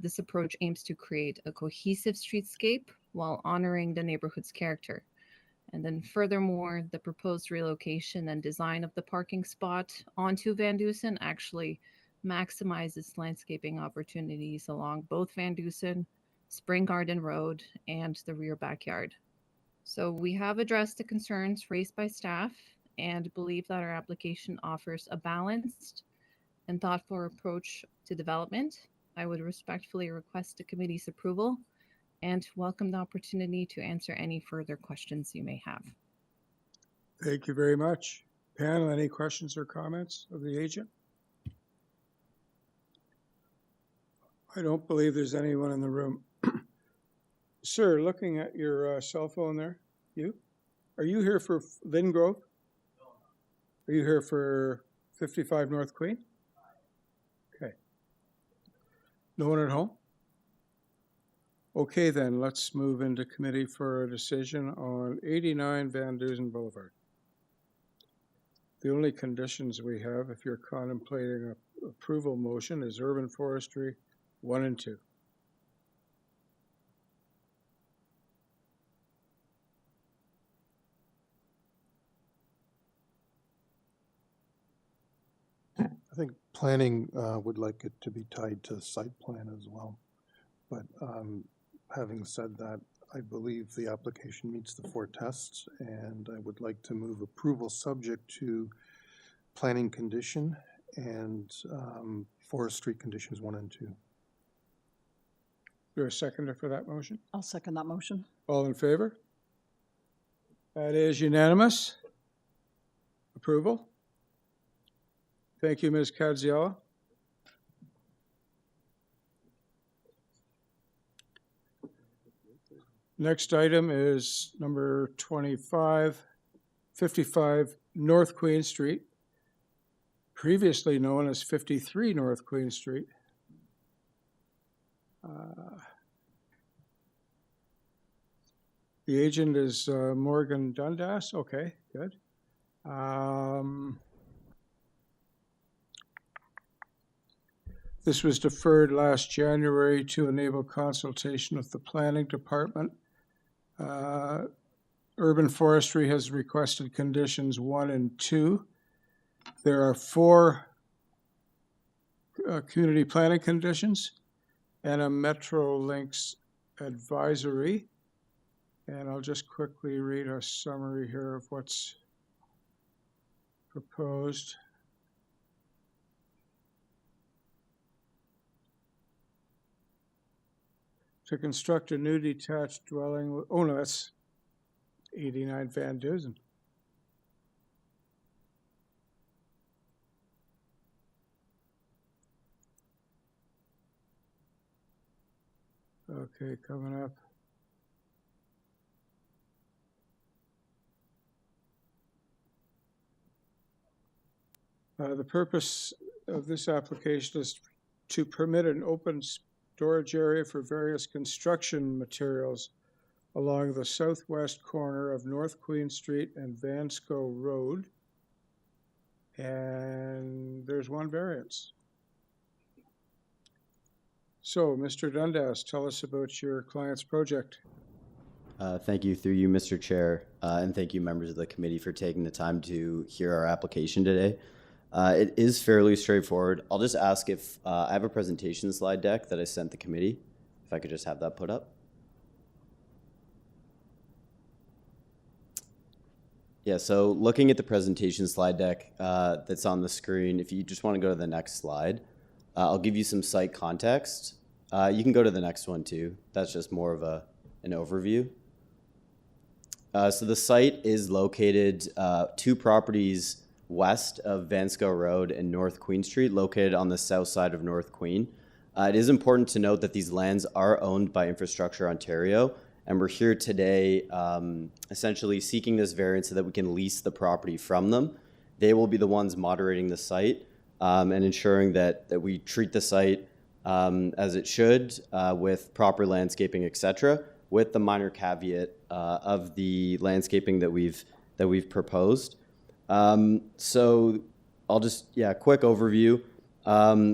Speaker 17: This approach aims to create a cohesive streetscape while honoring the neighborhood's character. And then furthermore, the proposed relocation and design of the parking spot onto Van Dusen actually maximizes landscaping opportunities along both Van Dusen, Spring Garden Road, and the rear backyard. So we have addressed the concerns raised by staff and believe that our application offers a balanced and thoughtful approach to development. I would respectfully request the committee's approval and welcome the opportunity to answer any further questions you may have.
Speaker 1: Thank you very much. Panel, any questions or comments of the agent? I don't believe there's anyone in the room. Sir, looking at your cell phone there, are you here for LYNNGROVE? Are you here for 55 North Queen? Okay. No one at home? Okay, then let's move into committee for a decision on 89 Van Dusen Boulevard. The only conditions we have, if you're contemplating an approval motion, is urban forestry 1 and 2.
Speaker 7: I think planning would like it to be tied to the site plan as well. But having said that, I believe the application meets the 4 tests, and I would like to move approval subject to planning condition and forestry conditions 1 and 2. Is
Speaker 1: there a seconder for that motion?
Speaker 6: I'll second that motion.
Speaker 1: All in favor? That is unanimous. Approval? Thank you, Ms. Cadziella. Next item is number 55 North Queen Street, previously known as 53 North Queen Street. The agent is Morgan Dundas. Okay, good. This was deferred last January to enable consultation with the planning department. Urban Forestry has requested conditions 1 and 2. There are 4 community planning conditions and a Metrolinx advisory. And I'll just quickly read a summary here of what's proposed. To construct a new detached dwelling, oh no, that's 89 Van Dusen. Okay, coming up. The purpose of this application is to permit an open storage area for various construction materials along the southwest corner of North Queen Street and Vanscoe Road. And there's 1 variance. So, Mr. Dundas, tell us about your client's project.
Speaker 18: Thank you, through you, Mr. Chair, and thank you, members of the committee, for taking the time to hear our application today. It is fairly straightforward. I'll just ask if I have a presentation slide deck that I sent the committee, if I could just have that put up. Yeah, so looking at the presentation slide deck that's on the screen, if you just want to go to the next slide, I'll give you some site context. You can go to the next one too. That's just more of an overview. So the site is located 2 properties west of Vanscoe Road and North Queen Street, located on the south side of North Queen. It is important to note that these lands are owned by Infrastructure Ontario, and we're here today essentially seeking this variance so that we can lease the property from them. They will be the ones moderating the site and ensuring that we treat the site as it should with proper landscaping, etc., with the minor caveat of the landscaping that we've proposed. So I'll just, quick overview.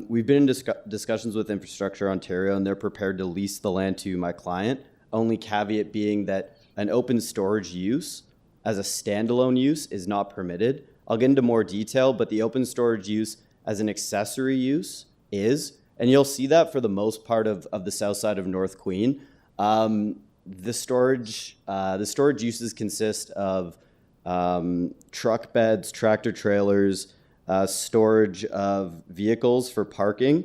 Speaker 18: We've been in discussions with Infrastructure Ontario, and they're prepared to lease the land to my client, only caveat being that an open storage use as a standalone use is not permitted. I'll get into more detail, but the open storage use as an accessory use is, and you'll see that for the most part of the south side of North Queen. The storage uses consist of truck beds, tractor trailers, storage of vehicles for parking,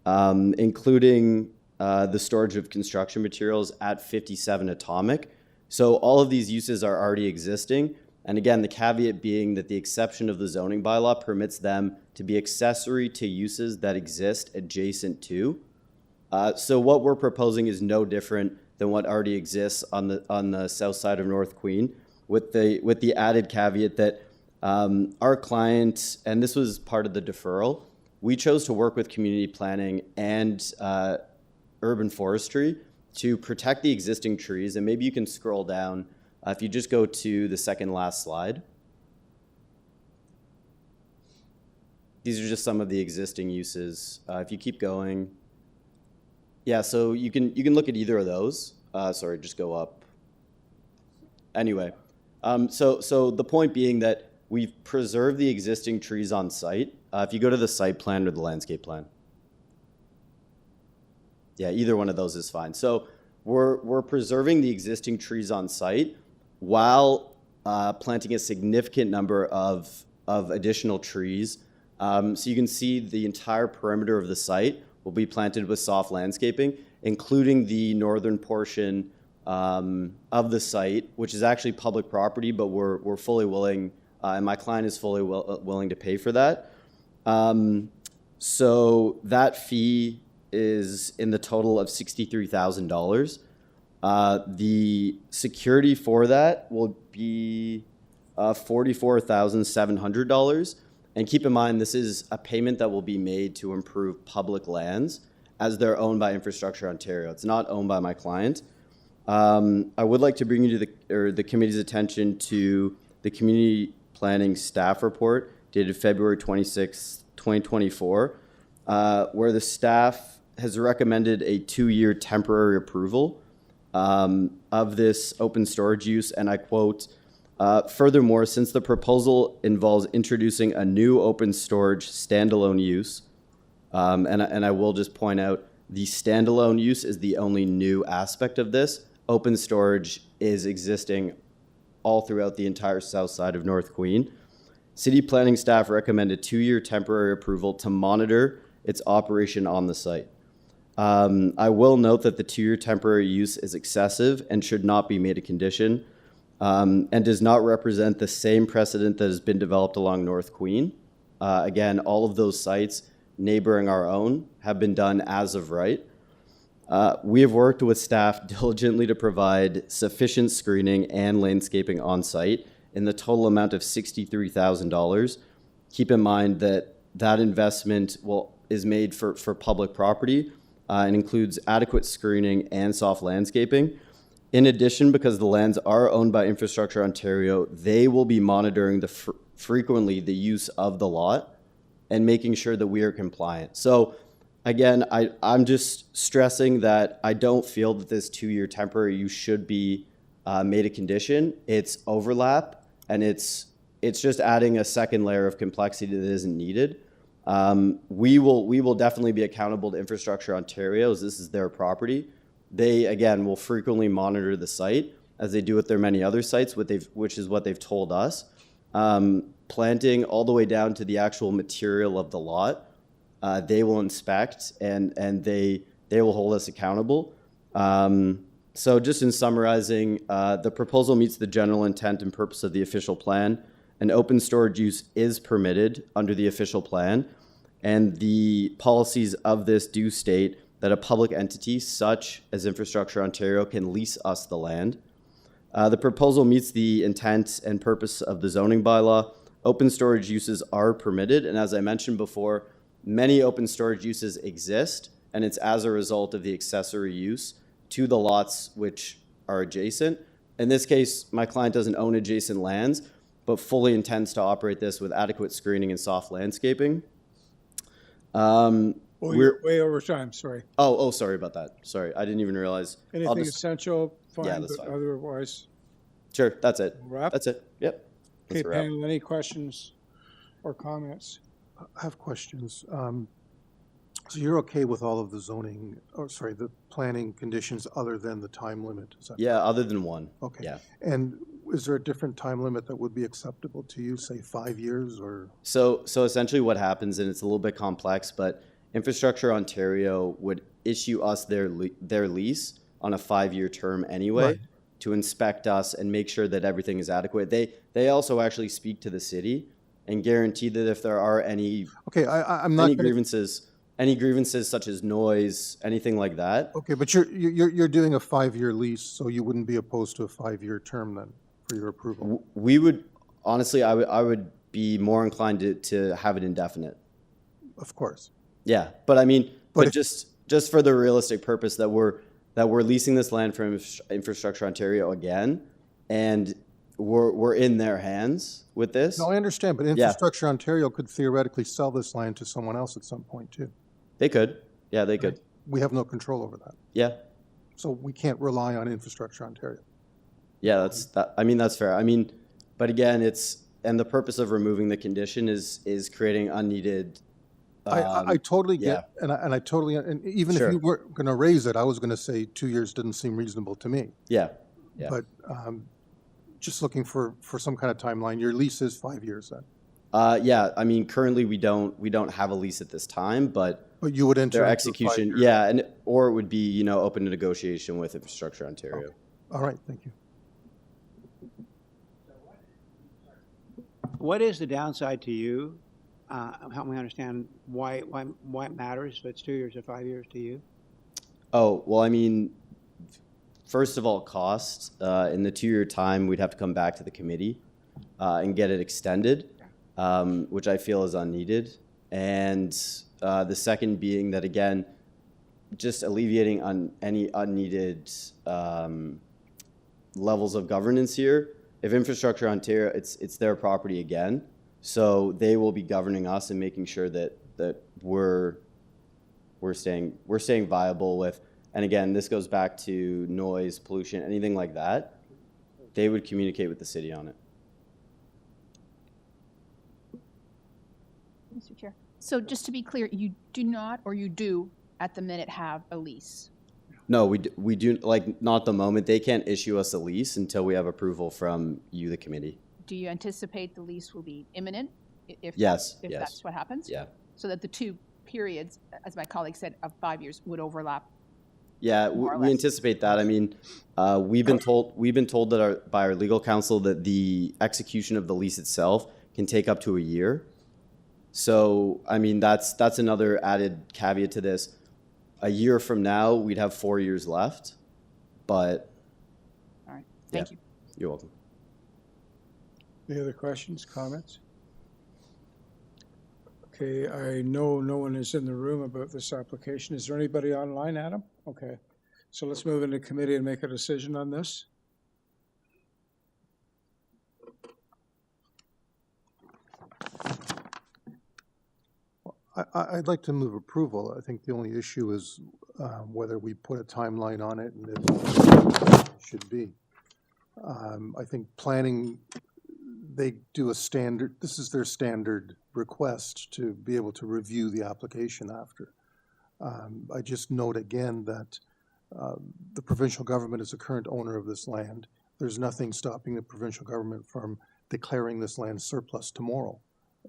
Speaker 18: including the storage of construction materials at 57 Atomic. So all of these uses are already existing. And again, the caveat being that the exception of the zoning bylaw permits them to be accessory to uses that exist adjacent to. So what we're proposing is no different than what already exists on the south side of North Queen, with the added caveat that our client, and this was part of the deferral, we chose to work with community planning and urban forestry to protect the existing trees. And maybe you can scroll down if you just go to the second last slide. These are just some of the existing uses. If you keep going, yeah, so you can look at either of those. Sorry, just go up. Anyway, so the point being that we've preserved the existing trees on site. If you go to the site plan or the landscape plan. Yeah, either one of those is fine. So we're preserving the existing trees on site while planting a significant number of additional trees. So you can see the entire perimeter of the site will be planted with soft landscaping, including the northern portion of the site, which is actually public property, but we're fully willing, and my client is fully willing to pay for that. So that fee is in the total of $63,000. The security for that will be $44,700. And keep in mind, this is a payment that will be made to improve public lands as they're owned by Infrastructure Ontario. It's not owned by my client. I would like to bring you to the committee's attention to the community planning staff report dated February 26, 2024, where the staff has recommended a 2-year temporary approval of this open storage use. And I quote, Furthermore, since the proposal involves introducing a new open storage standalone use, and I will just point out, the standalone use is the only new aspect of this. Open storage is existing all throughout the entire south side of North Queen. City planning staff recommend a 2-year temporary approval to monitor its operation on the site. I will note that the 2-year temporary use is excessive and should not be made a condition, and does not represent the same precedent that has been developed along North Queen. Again, all of those sites neighboring our own have been done as of right. We have worked with staff diligently to provide sufficient screening and landscaping on site in the total amount of $63,000. Keep in mind that that investment is made for public property and includes adequate screening and soft landscaping. In addition, because the lands are owned by Infrastructure Ontario, they will be monitoring frequently the use of the lot and making sure that we are compliant. So again, I'm just stressing that I don't feel that this 2-year temporary use should be made a condition. It's overlap, and it's just adding a second layer of complexity that isn't needed. We will definitely be accountable to Infrastructure Ontario, as this is their property. They, again, will frequently monitor the site, as they do with their many other sites, which is what they've told us. Planting all the way down to the actual material of the lot, they will inspect, and they will hold us accountable. So just in summarizing, the proposal meets the general intent and purpose of the official plan. An open storage use is permitted under the official plan, and the policies of this do state that a public entity such as Infrastructure Ontario can lease us the land. The proposal meets the intent and purpose of the zoning bylaw. Open storage uses are permitted, and as I mentioned before, many open storage uses exist, and it's as a result of the accessory use to the lots which are adjacent. In this case, my client doesn't own adjacent lands, but fully intends to operate this with adequate screening and soft landscaping.
Speaker 1: We're way over time, sorry.
Speaker 18: Oh, sorry about that. Sorry, I didn't even realize.
Speaker 1: Anything essential, fine,
Speaker 18: Yeah, that's
Speaker 1: but
Speaker 18: fine.
Speaker 1: otherwise.
Speaker 18: Sure, that's it.
Speaker 1: Wrap?
Speaker 18: That's it. Yep.
Speaker 1: Okay,
Speaker 18: That's a wrap.
Speaker 1: panel, any questions or comments?
Speaker 7: I have questions. So you're okay with all of the zoning, the planning conditions other than the time limit? Is that
Speaker 18: Yeah, other than one.
Speaker 7: Okay.
Speaker 18: Yeah.
Speaker 7: And is there a different time limit that would be acceptable to you, say 5 years or?
Speaker 18: So essentially what happens, and it's a little bit complex, but Infrastructure Ontario would issue us their lease on a 5-year term anyway,
Speaker 7: Right.
Speaker 18: to inspect us and make sure that everything is adequate. They also actually speak to the city and guarantee that if there are any
Speaker 7: Okay, I'm not gonna-
Speaker 18: any grievances such as noise, anything like that.
Speaker 7: Okay, but you're doing a 5-year lease, so you wouldn't be opposed to a 5-year term then for your approval?
Speaker 18: We would, honestly, I would be more inclined to have it indefinite.
Speaker 7: Of course.
Speaker 18: Yeah, but I mean,
Speaker 7: But
Speaker 18: but
Speaker 7: if-
Speaker 18: just for the realistic purpose that we're leasing this land from Infrastructure Ontario again, and we're in their hands with this.
Speaker 7: No, I understand, but Infrastructure Ontario could theoretically sell this land to someone else at some point too.
Speaker 18: They could. Yeah, they could.
Speaker 7: We have no control over that.
Speaker 18: Yeah.
Speaker 7: So we can't rely on Infrastructure Ontario.
Speaker 18: Yeah, I mean, that's fair. I mean, but again, and the purpose of removing the condition is creating unneeded.
Speaker 7: I totally get, and I totally, and even
Speaker 18: Sure.
Speaker 7: if you were going to raise it, I was going to say 2 years didn't seem reasonable to me.
Speaker 18: Yeah.
Speaker 7: But just looking for some kind of timeline. Your lease is 5 years then.
Speaker 18: Yeah, I mean, currently we don't have a lease at this time, but
Speaker 7: you would enter
Speaker 18: their
Speaker 7: into a
Speaker 18: execution.
Speaker 7: 5-year.
Speaker 18: Yeah, or it would be open to negotiation with Infrastructure Ontario.
Speaker 7: All right, thank you.
Speaker 12: What is the downside to you? Help me understand why it matters if it's 2 years or 5 years to you?
Speaker 18: Oh, well, I mean, first of all, cost. In the 2-year time, we'd have to come back to the committee and get it extended, which I feel is unneeded. And the second being that, again, just alleviating on any unneeded levels of governance here. If Infrastructure Ontario, it's their property again, so they will be governing us and making sure that we're staying viable with. And again, this goes back to noise, pollution, anything like that. They would communicate with the city on it.
Speaker 2: So just to be clear, you do not, or you do, at the minute, have a lease?
Speaker 18: No, we do, like, not at the moment. They can't issue us a lease until we have approval from you, the committee.
Speaker 2: Do you anticipate the lease will be imminent? If
Speaker 18: Yes,
Speaker 2: if
Speaker 18: yes.
Speaker 2: that's what happens?
Speaker 18: Yeah.
Speaker 2: So that the two periods, as my colleague said, of 5 years would overlap?
Speaker 18: Yeah,
Speaker 2: More or
Speaker 18: we
Speaker 2: less.
Speaker 18: anticipate that. I mean, we've been told that by our legal counsel that the execution of the lease itself can take up to a year. So, I mean, that's another added caveat to this. A year from now, we'd have 4 years left, but.
Speaker 2: All right, thank you.
Speaker 18: You're welcome.
Speaker 1: Any other questions, comments? Okay, I know no one is in the room about this application. Is there anybody online, Adam? Okay, so let's move into committee and make a decision on this.
Speaker 7: I'd like to move approval. I think the only issue is whether we put a timeline on it and if it should be. I think planning, they do a standard, this is their standard request to be able to review the application after. I just note again that the provincial government is the current owner of this land. There's nothing stopping the provincial government from declaring this land surplus tomorrow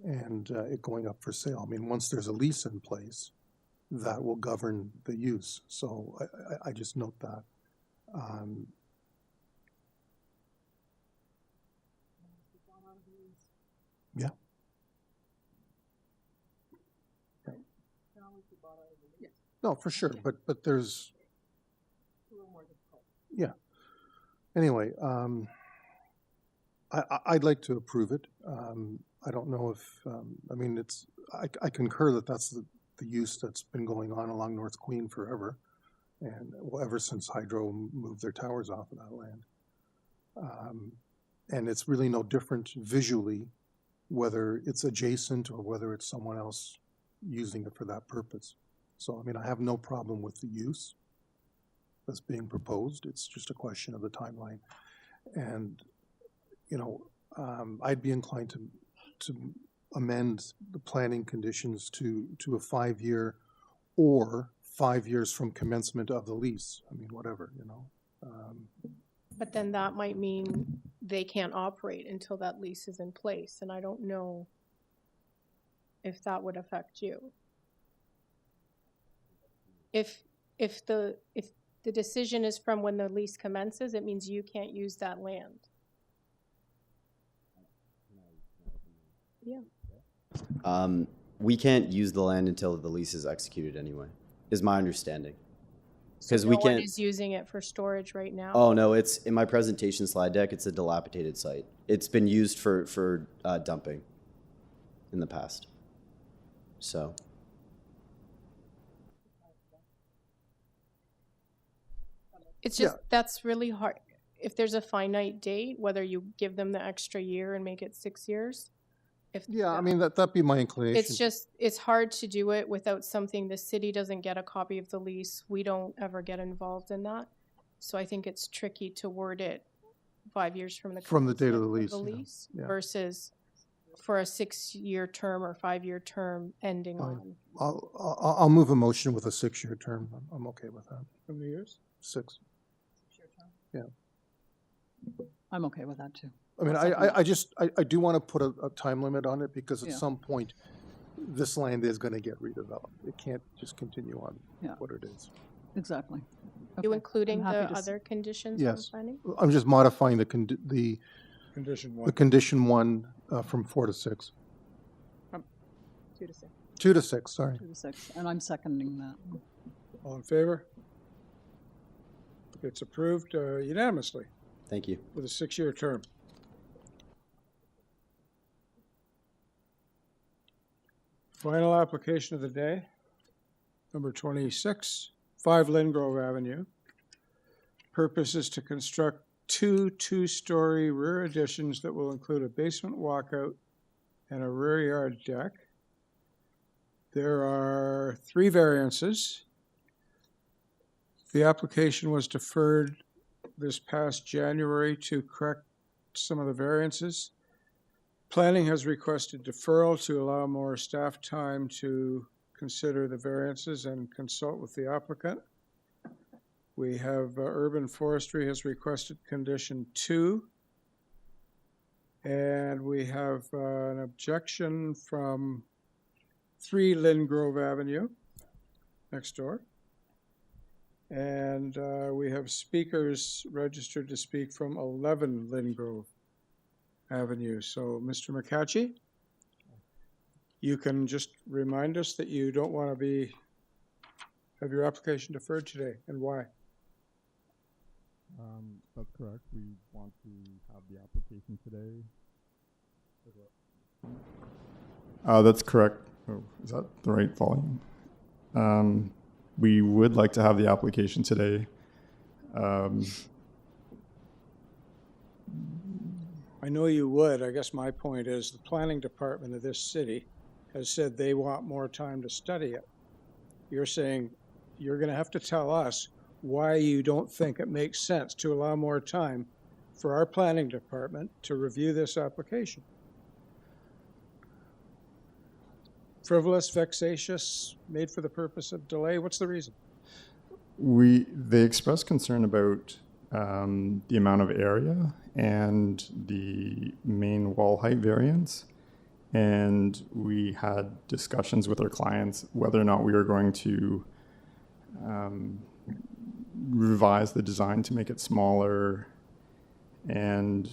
Speaker 7: and it going up for sale. I mean, once there's a lease in place, that will govern the use. So I just note that. Yeah. No, for sure, but there's, yeah. Anyway, I'd like to approve it. I don't know if, I mean, it's, I concur that that's the use that's been going on along North Queen forever, and well, ever since Hydro moved their towers off of that land. And it's really no different visually, whether it's adjacent or whether it's someone else using it for that purpose. So, I mean, I have no problem with the use that's being proposed. It's just a question of the timeline. And, you know, I'd be inclined to amend the planning conditions to a 5-year or 5 years from commencement of the lease. I mean, whatever, you know.
Speaker 3: But then that might mean they can't operate until that lease is in place, and I don't know if that would affect you. If the decision is from when the lease commences, it means you can't use that land. Yeah.
Speaker 18: We can't use the land until the lease is executed anyway, is my understanding. Because
Speaker 3: So
Speaker 18: we
Speaker 3: no one
Speaker 18: can't.
Speaker 3: is using it for storage right now?
Speaker 18: Oh no, it's in my presentation slide deck. It's a dilapidated site. It's been used for dumping in the past. So.
Speaker 3: It's just, that's really hard. If there's a finite date, whether you give them the extra year and make it 6 years.
Speaker 7: Yeah, I mean, that'd be my inclination.
Speaker 3: It's just, it's hard to do it without something, the city doesn't get a copy of the lease. We don't ever get involved in that. So I think it's tricky to word it 5 years from the
Speaker 7: date of the
Speaker 3: commencement
Speaker 7: lease, yeah.
Speaker 3: versus for a 6-year term or 5-year term ending
Speaker 7: Fine.
Speaker 3: on.
Speaker 7: I'll move a motion with a 6-year term. I'm okay with that.
Speaker 1: How many years?
Speaker 7: 6. Yeah.
Speaker 6: I'm okay with that too.
Speaker 7: I mean, I do want to put a time limit on it because at
Speaker 6: Yeah.
Speaker 7: some point, this land is going to get redeveloped. It can't just continue on
Speaker 6: Yeah.
Speaker 7: what it is.
Speaker 6: Exactly.
Speaker 3: You
Speaker 6: Okay.
Speaker 3: including
Speaker 6: I'm happy
Speaker 3: the
Speaker 6: to
Speaker 3: other conditions on
Speaker 7: Yes.
Speaker 3: planning?
Speaker 7: I'm just modifying the
Speaker 1: Condition one.
Speaker 7: the condition 1 from 4 to 6.
Speaker 6: 2 to 6.
Speaker 7: 2 to 6, sorry.
Speaker 6: 2 to 6, and I'm seconding that.
Speaker 1: All in favor? It's approved unanimously
Speaker 18: Thank you.
Speaker 1: with a 6-year term. Final application of the day, number 26, 5 LYNNGROVE Avenue. Purpose is to construct 2 2-story rear additions that will include a basement walkout and a rear yard deck. There are 3 variances. The application was deferred this past January to correct some of the variances. Planning has requested deferral to allow more staff time to consider the variances and consult with the applicant. We have Urban Forestry has requested condition 2. And we have an objection from 3 Lynngrove Avenue, next door. And we have speakers registered to speak from 11 Lynngrove Avenue. So, Mr. McCatchy, you can just remind us that you don't want to have your application deferred today, and why?
Speaker 10: That's correct. We want to have the application today. That's correct. Oh, is that the right volume? We would like to have the application today.
Speaker 1: I know you would. I guess my point is the planning department of this city has said they want more time to study it. You're saying you're going to have to tell us why you don't think it makes sense to allow more time for our planning department to review this application. Frivolous, vexatious, made for the purpose of delay? What's the reason?
Speaker 10: They expressed concern about the amount of area and the main wall height variance. And we had discussions with our clients whether or not we were going to revise the design to make it smaller. And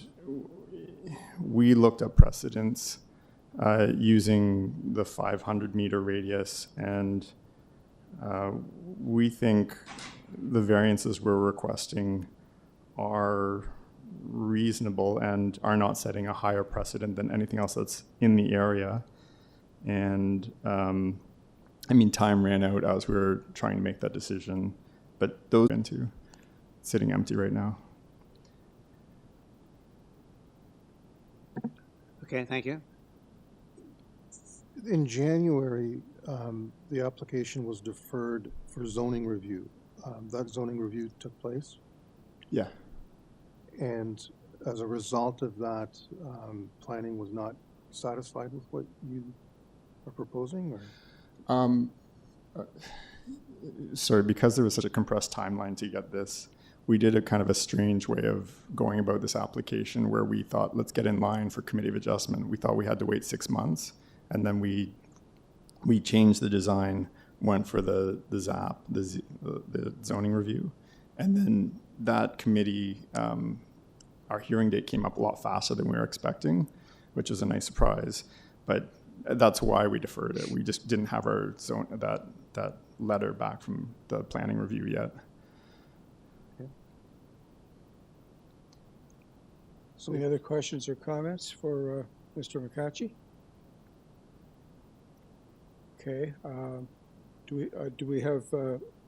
Speaker 10: we looked at precedents using the 500-meter radius, and we think the variances we're requesting are reasonable and are not setting a higher precedent than anything else that's in the area. And I mean, time ran out as we were trying to make that decision, but those into sitting empty right now.
Speaker 12: Okay, thank you.
Speaker 7: In January, the application was deferred for zoning review. That zoning review took place.
Speaker 10: Yeah.
Speaker 7: And as a result of that, planning was not satisfied with what you are proposing, or?
Speaker 10: Sorry, because there was such a compressed timeline to get this, we did a kind of a strange way of going about this application where we thought, let's get in line for committee of adjustment. We thought we had to wait 6 months, and then we changed the design, went for the ZAP, the zoning review, and then that committee, our hearing date came up a lot faster than we were expecting, which was a nice surprise. But that's why we deferred it. We just didn't have our that letter back from the planning review yet.
Speaker 7: Okay.
Speaker 1: So any other questions or comments for Mr. McCatchy? Okay. Do we have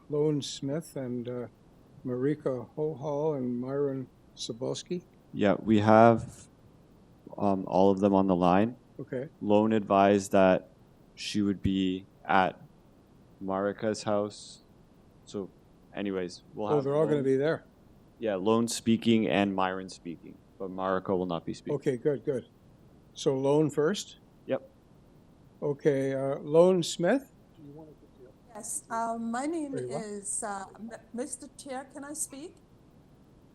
Speaker 1: Lone Smith and Marika Hohal and Myron Sobolski?
Speaker 9: Yeah, we have all of them on the line.
Speaker 1: Okay.
Speaker 9: Lone advised that she would be at Marika's house. So anyways, we'll have
Speaker 1: they're all going to be there.
Speaker 9: Yeah, Lone speaking and Myron speaking, but Marika will not be speaking.
Speaker 1: Okay, good. So Lone first?
Speaker 9: Yep.
Speaker 1: Okay, Lone Smith?
Speaker 19: Yes, my name is Mr. Chair. Can I speak?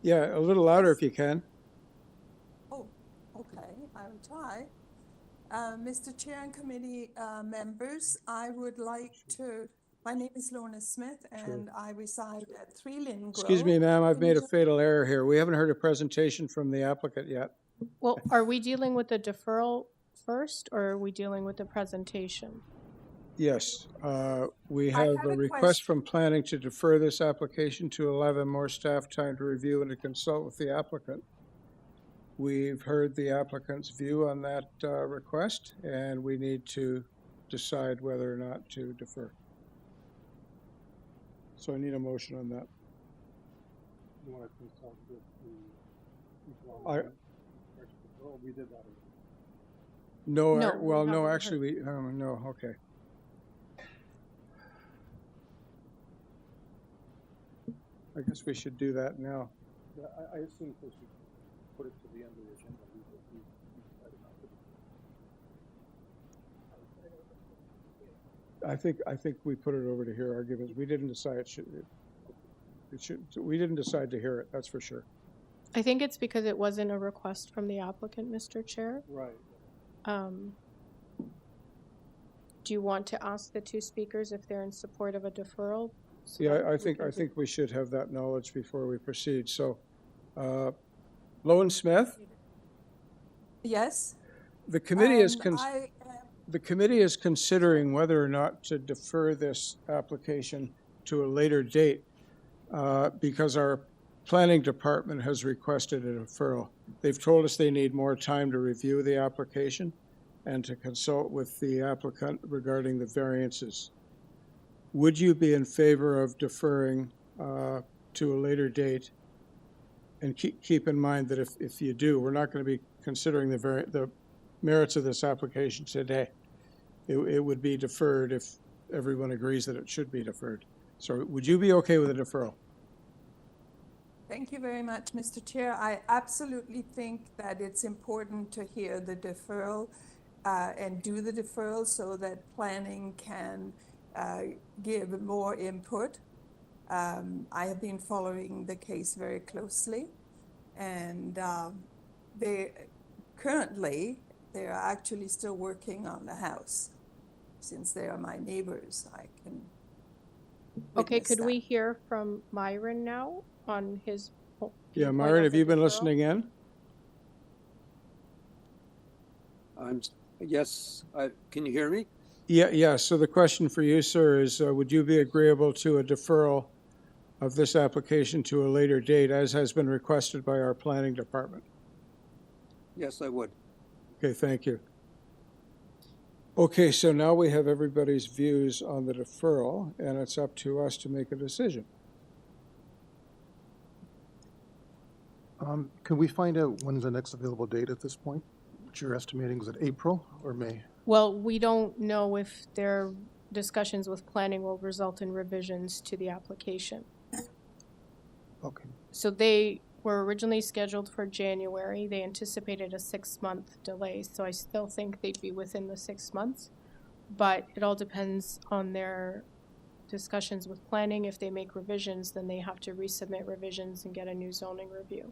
Speaker 1: Yeah, a little louder if you can.
Speaker 19: Oh, okay, I will try. Mr. Chair and committee members, I would like to, my name is Lorna Smith and I reside at 3 Lynngrove.
Speaker 1: Excuse me, ma'am, I've made a fatal error here. We haven't heard a presentation from the applicant yet.
Speaker 3: Well, are we dealing with the deferral first, or are we dealing with the presentation?
Speaker 1: Yes, we have a request from planning to defer this application to allow them more staff time to review and to consult with the applicant. We've heard the applicant's view on that request, and we need to decide whether or not to defer. So I need a motion on that.
Speaker 7: You want to consult with the... we did that.
Speaker 1: No,
Speaker 3: No,
Speaker 1: well,
Speaker 3: we
Speaker 1: no,
Speaker 3: haven't
Speaker 1: actually, no, okay. I guess we should do that now.
Speaker 7: Yeah, I assume we should put it to the end of the agenda.
Speaker 1: I think we put it over to hear arguments. We didn't decide we didn't decide to hear it, that's for sure.
Speaker 3: I think it's because it wasn't a request from the applicant, Mr. Chair.
Speaker 1: Right.
Speaker 3: Do you want to ask the two speakers if they're in support of a deferral? So
Speaker 1: Yeah,
Speaker 3: that
Speaker 1: I
Speaker 3: we
Speaker 1: think
Speaker 3: can
Speaker 1: we should have that knowledge before we proceed. So, Lowen Smith,
Speaker 20: Yes.
Speaker 1: the committee is
Speaker 20: I
Speaker 1: the committee is considering whether or not to defer this application to a later date because our planning department has requested a deferral. They've told us they need more time to review the application and to consult with the applicant regarding the variances. Would you be in favor of deferring to a later date? And keep in mind that if you do, we're not going to be considering the merits of this application today. It would be deferred if everyone agrees that it should be deferred. So would you be okay with a deferral?
Speaker 20: Thank you very much, Mr. Chair. I absolutely think that it's important to hear the deferral and do the deferral so that planning can give more input. I have been following the case very closely, and currently they are actually still working on the house. Since they are my neighbors, I can.
Speaker 3: Okay,
Speaker 20: witness
Speaker 3: could
Speaker 20: that.
Speaker 3: we hear from Myron now on his?
Speaker 1: Yeah,
Speaker 3: viewpoint
Speaker 1: Myron,
Speaker 3: of
Speaker 1: have
Speaker 3: the
Speaker 1: you been
Speaker 3: deferral?
Speaker 1: listening in?
Speaker 21: Yes, can you hear me?
Speaker 1: Yeah. So the question for you, sir, is would you be agreeable to a deferral of this application to a later date, as has been requested by our planning department?
Speaker 21: Yes, I would.
Speaker 1: Okay, thank you. Okay, so now we have everybody's views on the deferral, and it's up to us to make a decision.
Speaker 7: Can we find out when's the next available date at this point? What you're estimating, is it April or May?
Speaker 3: Well, we don't know if their discussions with planning will result in revisions to the application.
Speaker 7: Okay.
Speaker 3: So they were originally scheduled for January. They anticipated a 6-month delay, so I still think they'd be within the 6 months. But it all depends on their discussions with planning. If they make revisions, then they have to resubmit revisions and get a new zoning review.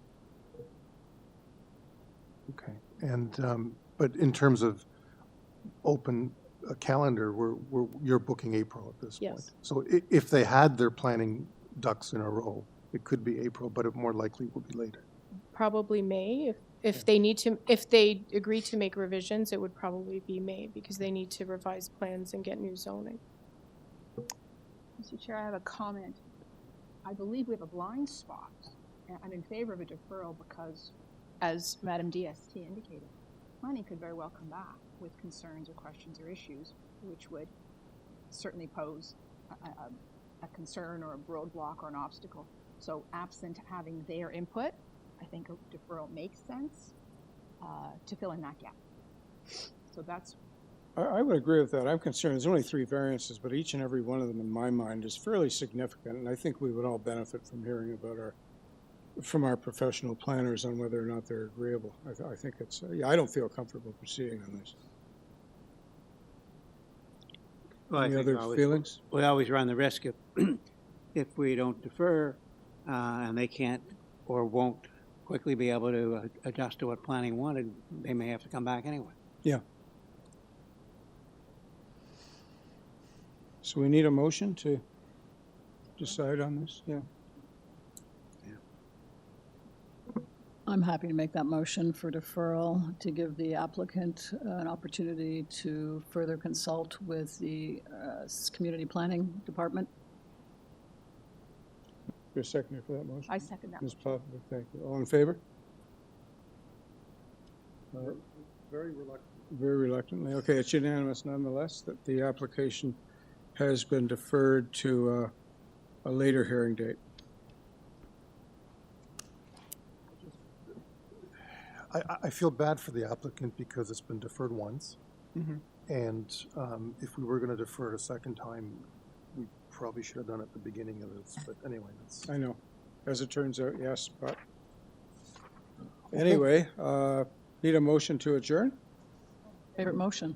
Speaker 7: Okay. And, but in terms of open calendar, you're booking April at this point.
Speaker 3: Yes.
Speaker 7: So if they had their planning ducks in a row, it could be April, but it more likely will be later.
Speaker 3: Probably May. If they agree to make revisions, it would probably be May because they need to revise plans and get new zoning.
Speaker 2: Mr. Chair, I have a comment. I believe we have a blind spot. And I'm in favor of a deferral because, as Madam DST indicated, planning could very well come back with concerns or questions or issues, which would certainly pose a concern or a roadblock or an obstacle. So absent having their input, I think a deferral makes sense to fill in that gap. So that's.
Speaker 1: I would agree with that. I'm concerned there's only 3 variances, but each and every one of them in my mind is fairly significant, and I think we would all benefit from hearing about from our professional planners on whether or not they're agreeable. I think it's, I don't feel comfortable proceeding on this.
Speaker 12: Well, I
Speaker 1: Any
Speaker 12: think
Speaker 1: other feelings?
Speaker 12: We always run the risk if we don't defer and they can't or won't quickly be able to adjust to what planning wanted, they may have to come back anyway.
Speaker 1: Yeah. So we need a motion to decide on this? Yeah.
Speaker 6: I'm happy to make that motion for deferral to give the applicant an opportunity to further consult with the community planning department.
Speaker 1: You're a seconder for that motion?
Speaker 2: I second that.
Speaker 1: Ms. Plavlik, thank you. All in favor?
Speaker 7: Very reluctant.
Speaker 1: Very reluctantly. Okay, it's unanimous nonetheless that the application has been deferred to a later hearing date.
Speaker 7: I feel bad for the applicant because it's been deferred once.
Speaker 1: Mhm.
Speaker 7: And if we were going to defer it a second time, we probably should have done it at the beginning of this. But anyway, that's.
Speaker 1: I know. As it turns out, yes, but anyway, need a motion to adjourn?
Speaker 6: Favorite motion.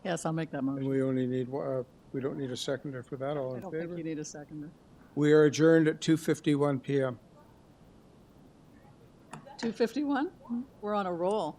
Speaker 6: Yes, I'll make that
Speaker 1: And
Speaker 6: motion.
Speaker 1: we only need, we don't need a seconder for that, all
Speaker 6: I
Speaker 1: in
Speaker 6: don't think
Speaker 1: favor?
Speaker 6: you need a seconder.
Speaker 1: We are adjourned at 2:51 PM.
Speaker 6: 2:51? We're on a roll.